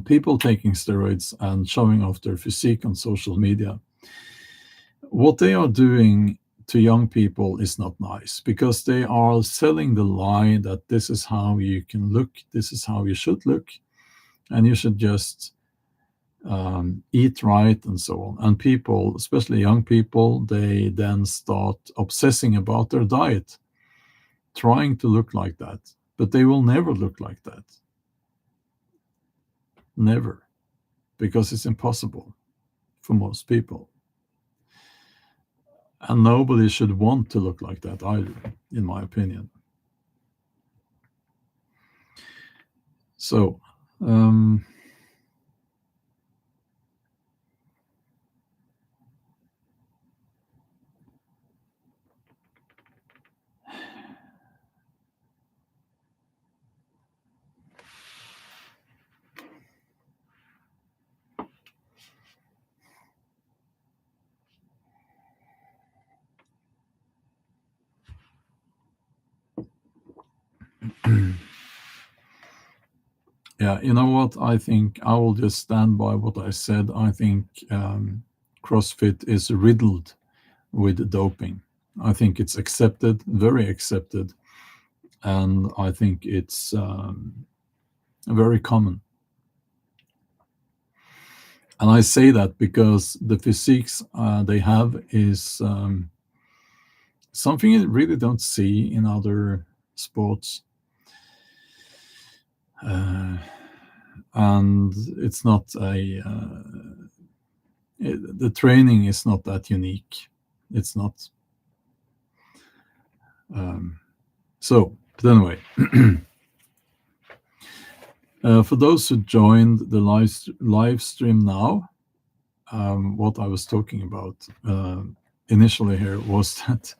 people taking steroids and showing off their physique on social media, what they are doing to young people is not nice, because they are selling the lie that this is how you can look, this is how you should look, and you should just eat right and so on. And people, especially young people, they then start obsessing about their diet, trying to look like that, but they will never look like that. Never. Because it's impossible for most people. And nobody should want to look like that either, in my opinion. So, yeah, you know what? I think I will just stand by what I said. I think CrossFit is riddled with doping. I think it's accepted, very accepted, and I think it's very common. And I say that because the physiques they have is something you really don't see in other sports. And it's not the training is not that unique. It's not. So, but anyway, for those who joined the live stream now, what I was talking about initially here was that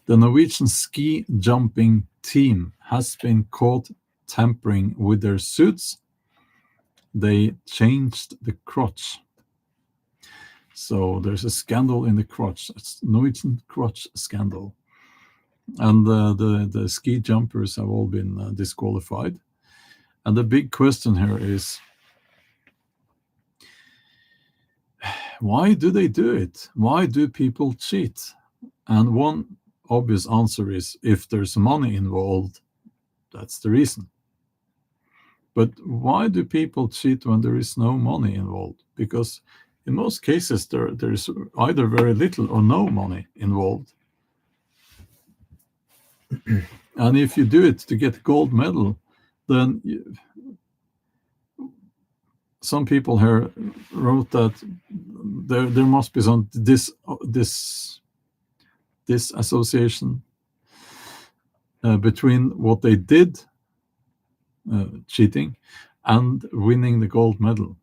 the Norwegian ski jumping team has been caught tampering with their suits. They changed the crotch. So there's a scandal in the crotch. It's Norwegian crotch scandal. And the ski jumpers have all been disqualified. And the big question here is, why do they do it? Why do people cheat? And one obvious answer is, if there's money involved, that's the reason. But why do people cheat when there is no money involved? Because in most cases, there's either very little or no money involved. And if you do it to get a gold medal, then some people here wrote that there must be some this association between what they did, cheating, and winning the gold medal.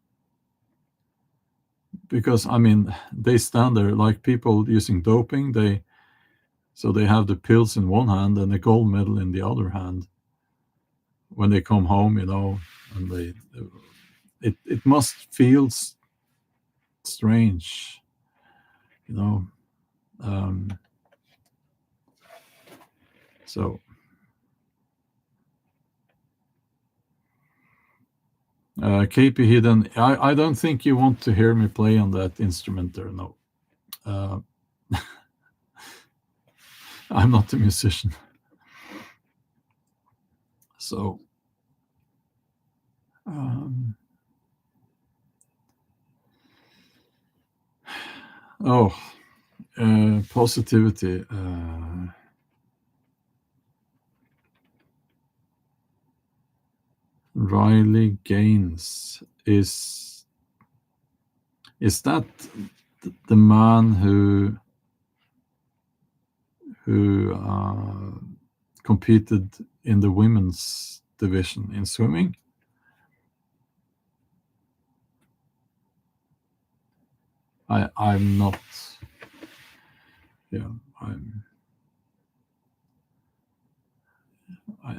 because I mean they stand there like people using doping. They have the pills in one hand and the gold medal in the other hand when they come home, and it must feel strange, you know. Um, so KP Hidden, I don't think you want to hear me play on that instrument there. No, uh, I'm not a musician. So, um, oh, positivity. Riley Gaines is that the man who competed in the women's division in swimming? I'm not. Yeah,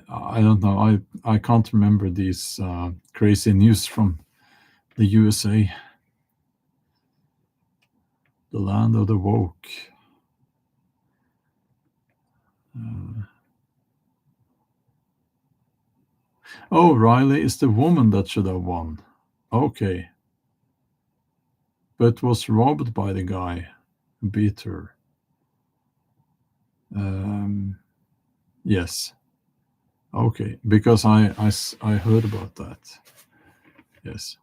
I don't know. I can't remember these crazy news from the USA, the land of the woke. Oh, Riley is the woman that should have won. Okay, but was robbed by the guy who beat her. Yes. Okay, because I heard about that. Yes.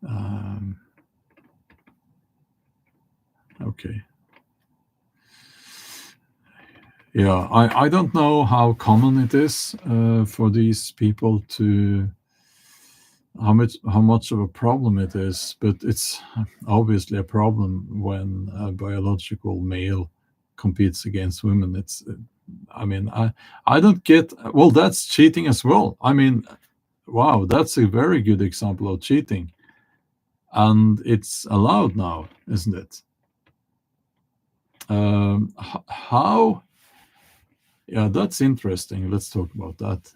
Um, okay. Yeah, I don't know how common it is for these people to how much of a problem it is, but it's obviously a problem when a biological male competes against women. I mean, I don't get. Well, that's cheating as well. I mean, wow, that's a very good example of cheating, and it's allowed now, isn't it? How? Yeah, that's interesting. Let's talk about that.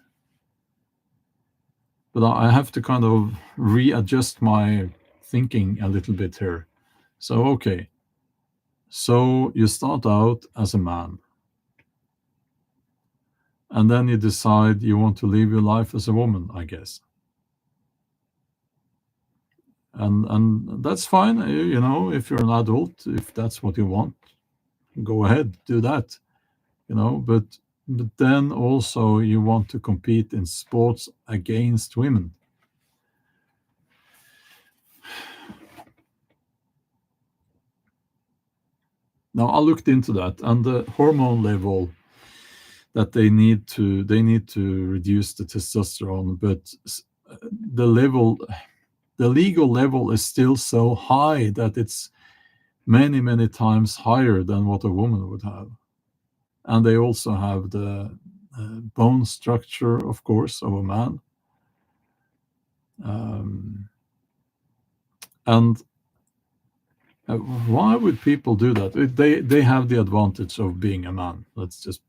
But I have to kind of readjust my thinking a little bit here. So, okay. So you start out as a man, and then you decide you want to live your life as a woman, I guess. And that's fine, if you're an adult, if that's what you want, go ahead, do that, but then also you want to compete in sports against women. Now I looked into that, and the hormone level that they need to reduce the testosterone, but the level, the legal level is still so high that it's many, many times higher than what a woman would have. And they also have the bone structure, of course, of a man. Um, and why would people do that? They have the advantage of being a man. Let's just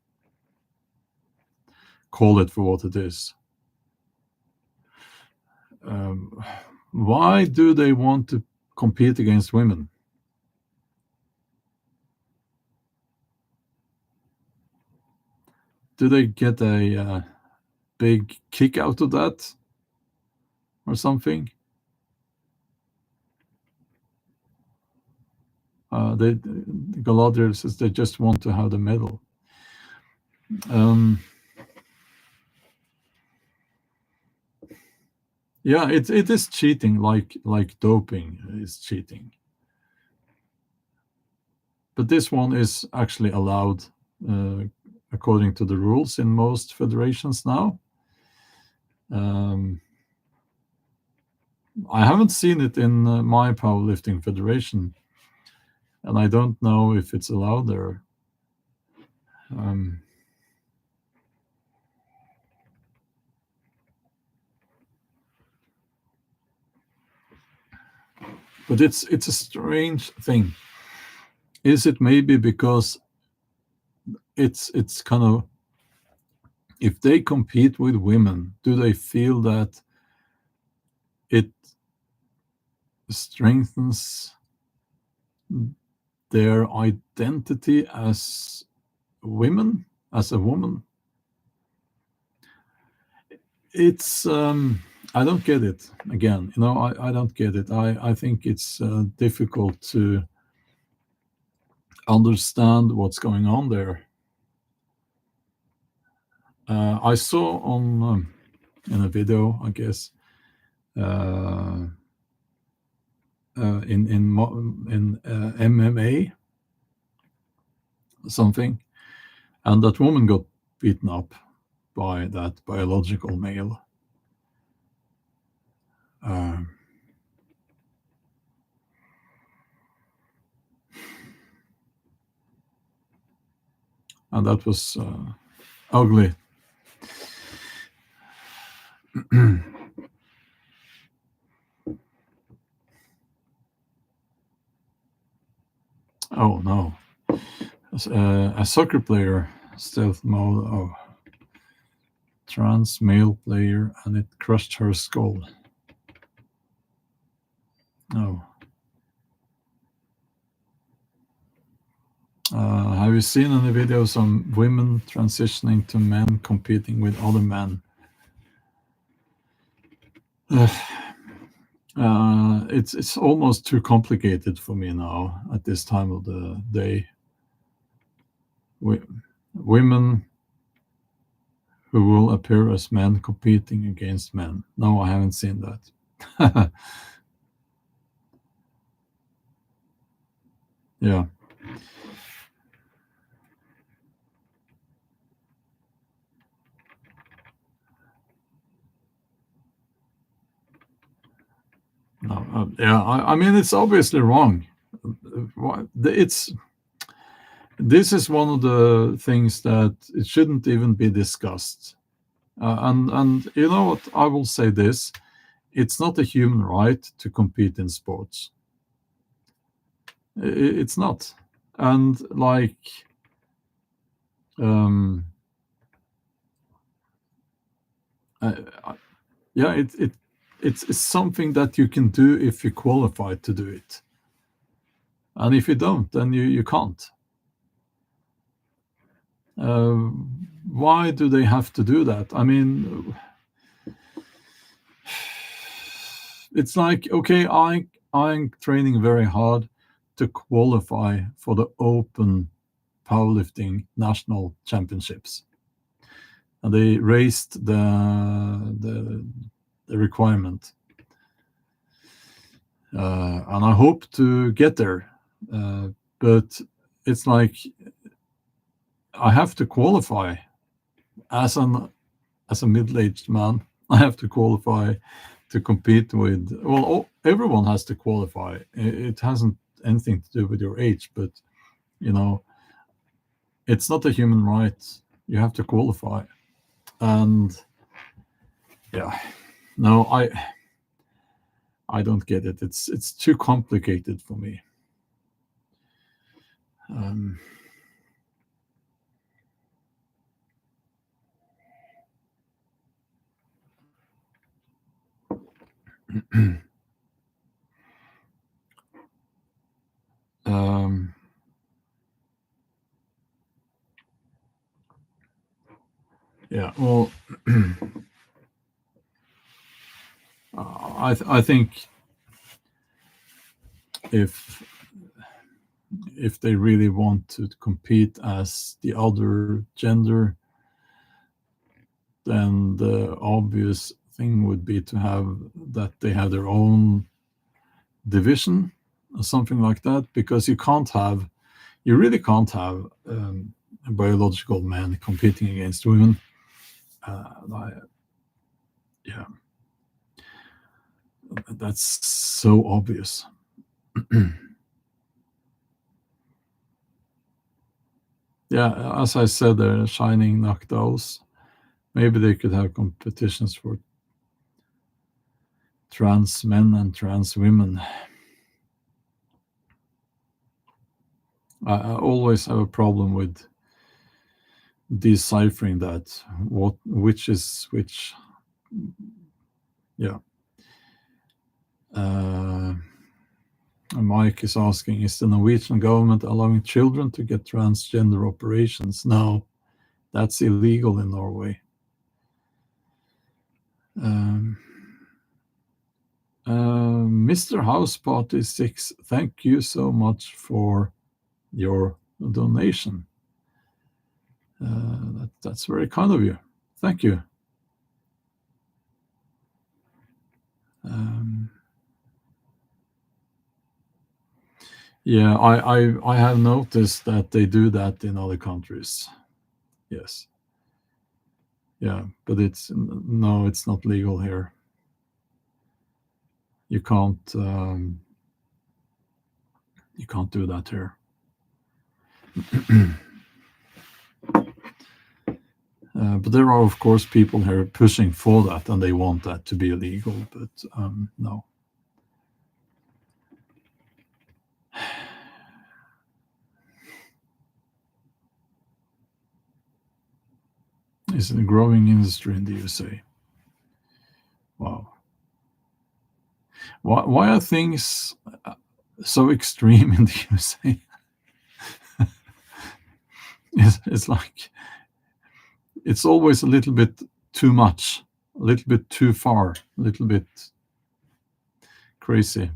call it for what it is. Um, why do they want to compete against women? Do they get a big kick out of that or something? Galadriel says they just want to have the medal. Yeah, it is cheating, like doping is cheating. But this one is actually allowed uh, according to the rules in most federations now. Um, I haven't seen it in my powerlifting federation, and I don't know if it's allowed there. Um, But it's a strange thing. Is it maybe because it's kind of, if they compete with women, do they feel that it strengthens their identity as women, as a woman? It's I don't get it. Again, I don't get it. I think it's difficult to understand what's going on there. I saw on in a video, I guess, in MMA something, and that woman got beaten up by that biological male. Um, and that was ugly. Oh no. A soccer player, stealth mode. Oh, trans male player, and it crushed her skull. Oh. Have you seen any videos on women transitioning to men competing with other men? It's almost too complicated for me now at this time of the day. Women who will appear as men competing against men. No, I haven't seen that. Yeah. No, yeah. I mean, it's obviously wrong. This is one of the things that it shouldn't even be discussed. And you know what? I will say this: it's not a human right to compete in sports. It's not, and like, yeah, it's something that you can do if you qualify to do it, and if you don't, then you can't. Why do they have to do that? I mean, it's like, okay, I'm training very hard to qualify for the open powerlifting national championships, and they raised the requirement, and I hope to get there, but it's like I have to qualify as a middle-aged man. I have to qualify to compete with, well, everyone has to qualify. It hasn't anything to do with your age, but it's not a human right. You have to qualify. And yeah, no, I don't get it. It's too complicated for me. Yeah, well, I think if they really want to compete as the other gender, then the obvious thing would be to have that they have their own division or something like that, because you really can't have biological men competing against women. Yeah, that's so obvious. Yeah, as I said, they're shining knockdowns. Maybe they could have competitions for trans men and trans women. I always have a problem with deciphering that, which is which. Yeah. Mike is asking, is the Norwegian government allowing children to get transgender operations? No, that's illegal in Norway. Mr. House Party 6, thank you so much for your donation. That's very kind of you. Thank you. Yeah, I have noticed that they do that in other countries. Yes. Yeah, but it's not legal here. You can't do that here. But there are, of course, people here pushing for that, and they want that to be illegal. But no. It's a growing industry in the USA. Wow. Why are things so extreme in the USA? It's like it's always a little bit too much, a little bit too far, a little bit crazy.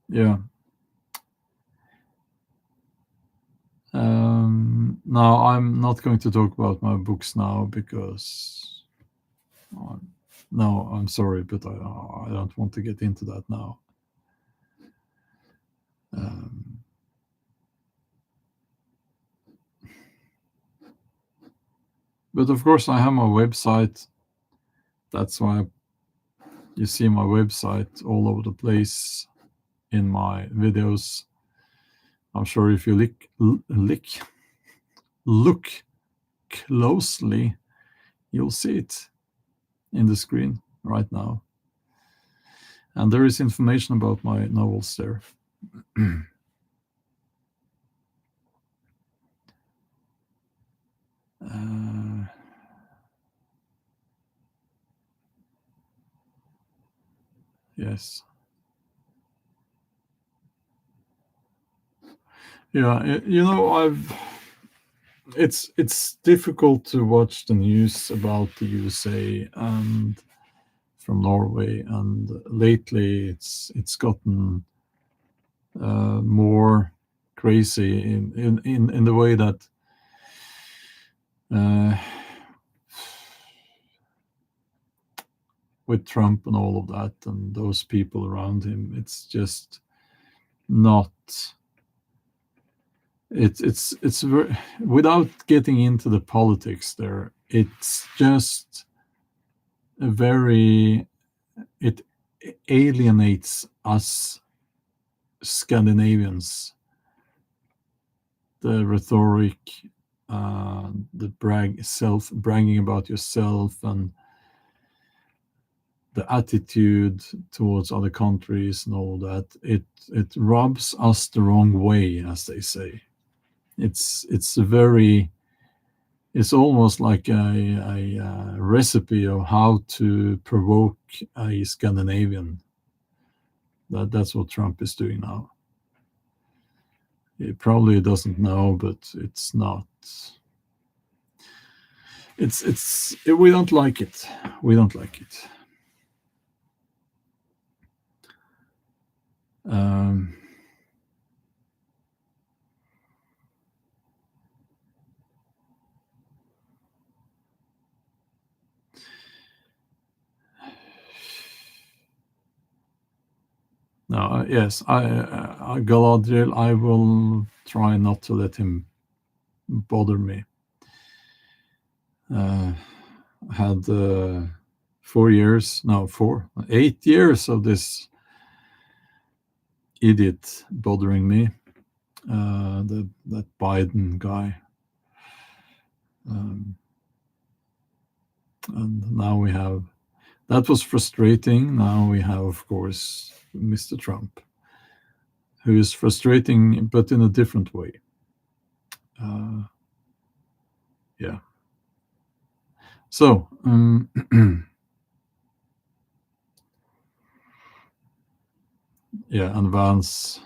Yeah. Now I'm not going to talk about my books now because no, I'm sorry, but I don't want to get into that now. But of course, I have my website. That's why you see my website all over the place in my videos. I'm sure if you look closely, you'll see it in the screen right now. And there is information about my novels there. Yes. Yeah, it's difficult to watch the news about the USA and from Norway, and lately it's gotten more crazy in the way that with Trump and all of that and those people around him, it's just not. It's very, without getting into the politics there, it's just it alienates us Scandinavians. The rhetoric, the bragging about yourself, and the attitude towards other countries and all that, it rubs us the wrong way, as they say. It's almost like a recipe of how to provoke a Scandinavian. That's what Trump is doing now. He probably doesn't know, but it's not. We don't like it. We don't like it. No, yes, Galadriel, I will try not to let him bother me. I had 8 years of this idiot bothering me, that Biden guy. And now we have That was frustrating. Now we have, of course, Mr. Trump, who is frustrating, but in a different way. Yeah. So, yeah, and Vance.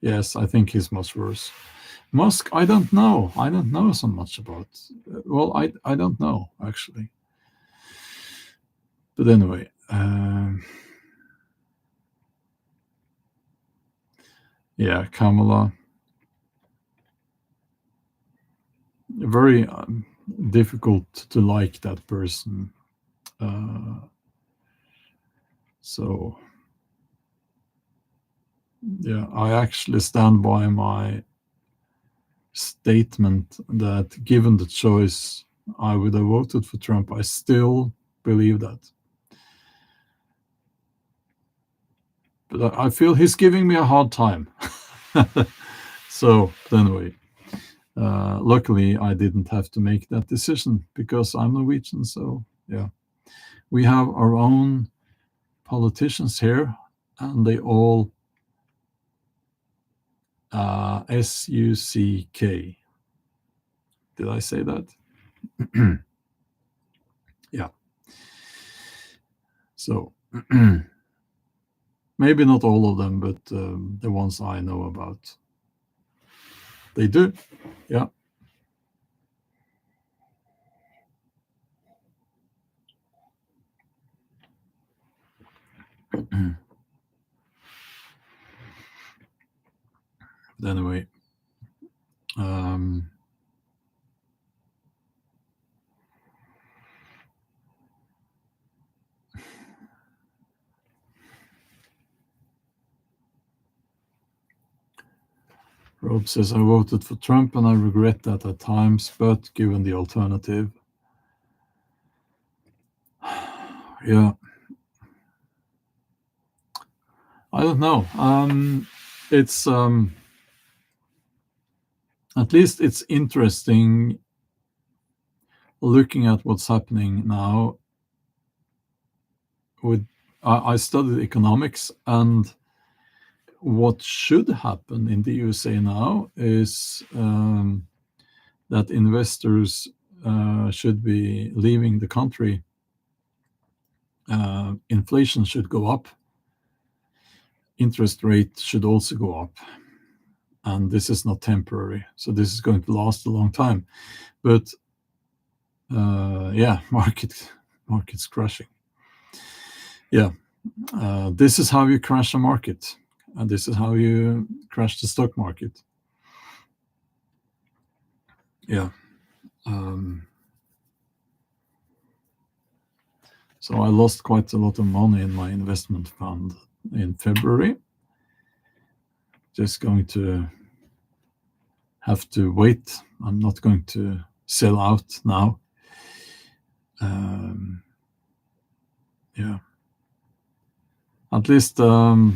Yes, I think he's much worse. Musk, I don't know. I don't know so much about. Well, I don't know actually. But anyway, yeah, Kamala. Very difficult to like that person. So, yeah, I actually stand by my statement that given the choice, I would have voted for Trump. I still believe that. But I feel he's giving me a hard time. So, anyway, luckily, I didn't have to make that decision because I'm Norwegian. So, yeah, we have our own politicians here, and they all SUCK. Did I say that? Yeah. So maybe not all of them, but the ones I know about. They do. Yeah. But anyway, Rob says, I voted for Trump and I regret that at times, but given the alternative. Yeah. I don't know. It's at least it's interesting looking at what's happening now. With I studied economics, and what should happen in the USA now is that investors should be leaving the country. Inflation should go up. Interest rate should also go up. And this is not temporary. So this is going to last a long time. But yeah, market's crashing. Yeah, this is how you crash a market. And this is how you crash the stock market. Yeah. So I lost quite a lot of money in my investment fund in February. Just going to have to wait. I'm not going to sell out now. Yeah. At least the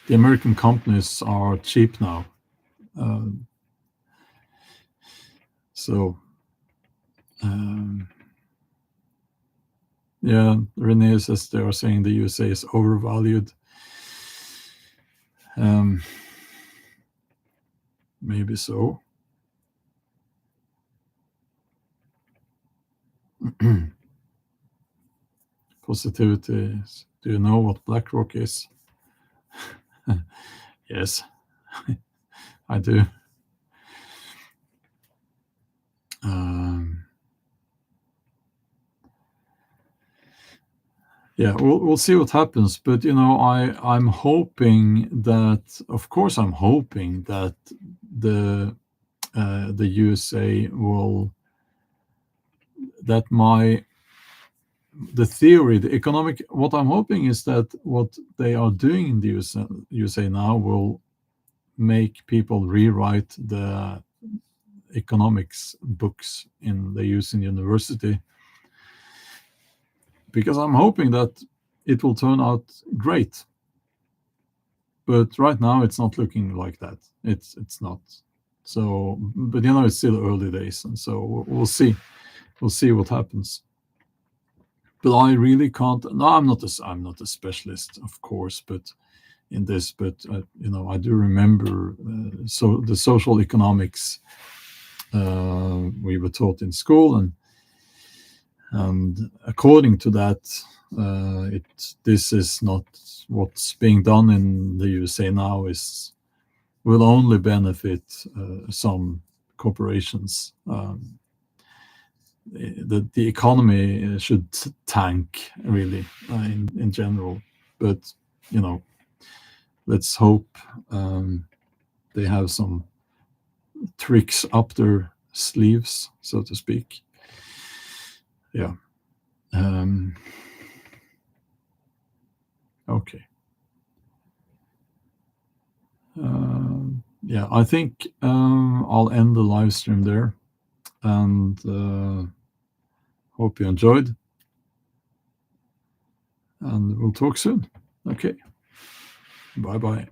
American companies are cheap now. So yeah, Renee says they are saying the USA is overvalued. Maybe so. Positivity. Do you know what BlackRock is? Yes, I do. Yeah, we'll see what happens. But I'm hoping that, of course, I'm hoping that the USA will, that the theory, the economic, what I'm hoping is that what they are doing in the USA now will make people rewrite the economics books they use in university, because I'm hoping that it will turn out great. But right now it's not looking like that. It's not. So, but it's still early days, and so we'll see what happens. but I really can't. No, I'm not a specialist, of course, but in this, but I do remember so the social economics we were taught in school, and according to that, this is not what's being done in the USA now will only benefit some corporations. The economy should tank really in general, but let's hope they have some tricks up their sleeves, so to speak. Yeah. Okay. Yeah, I think I'll end the live stream there, and hope you enjoyed, and we'll talk soon. Okay. Bye bye.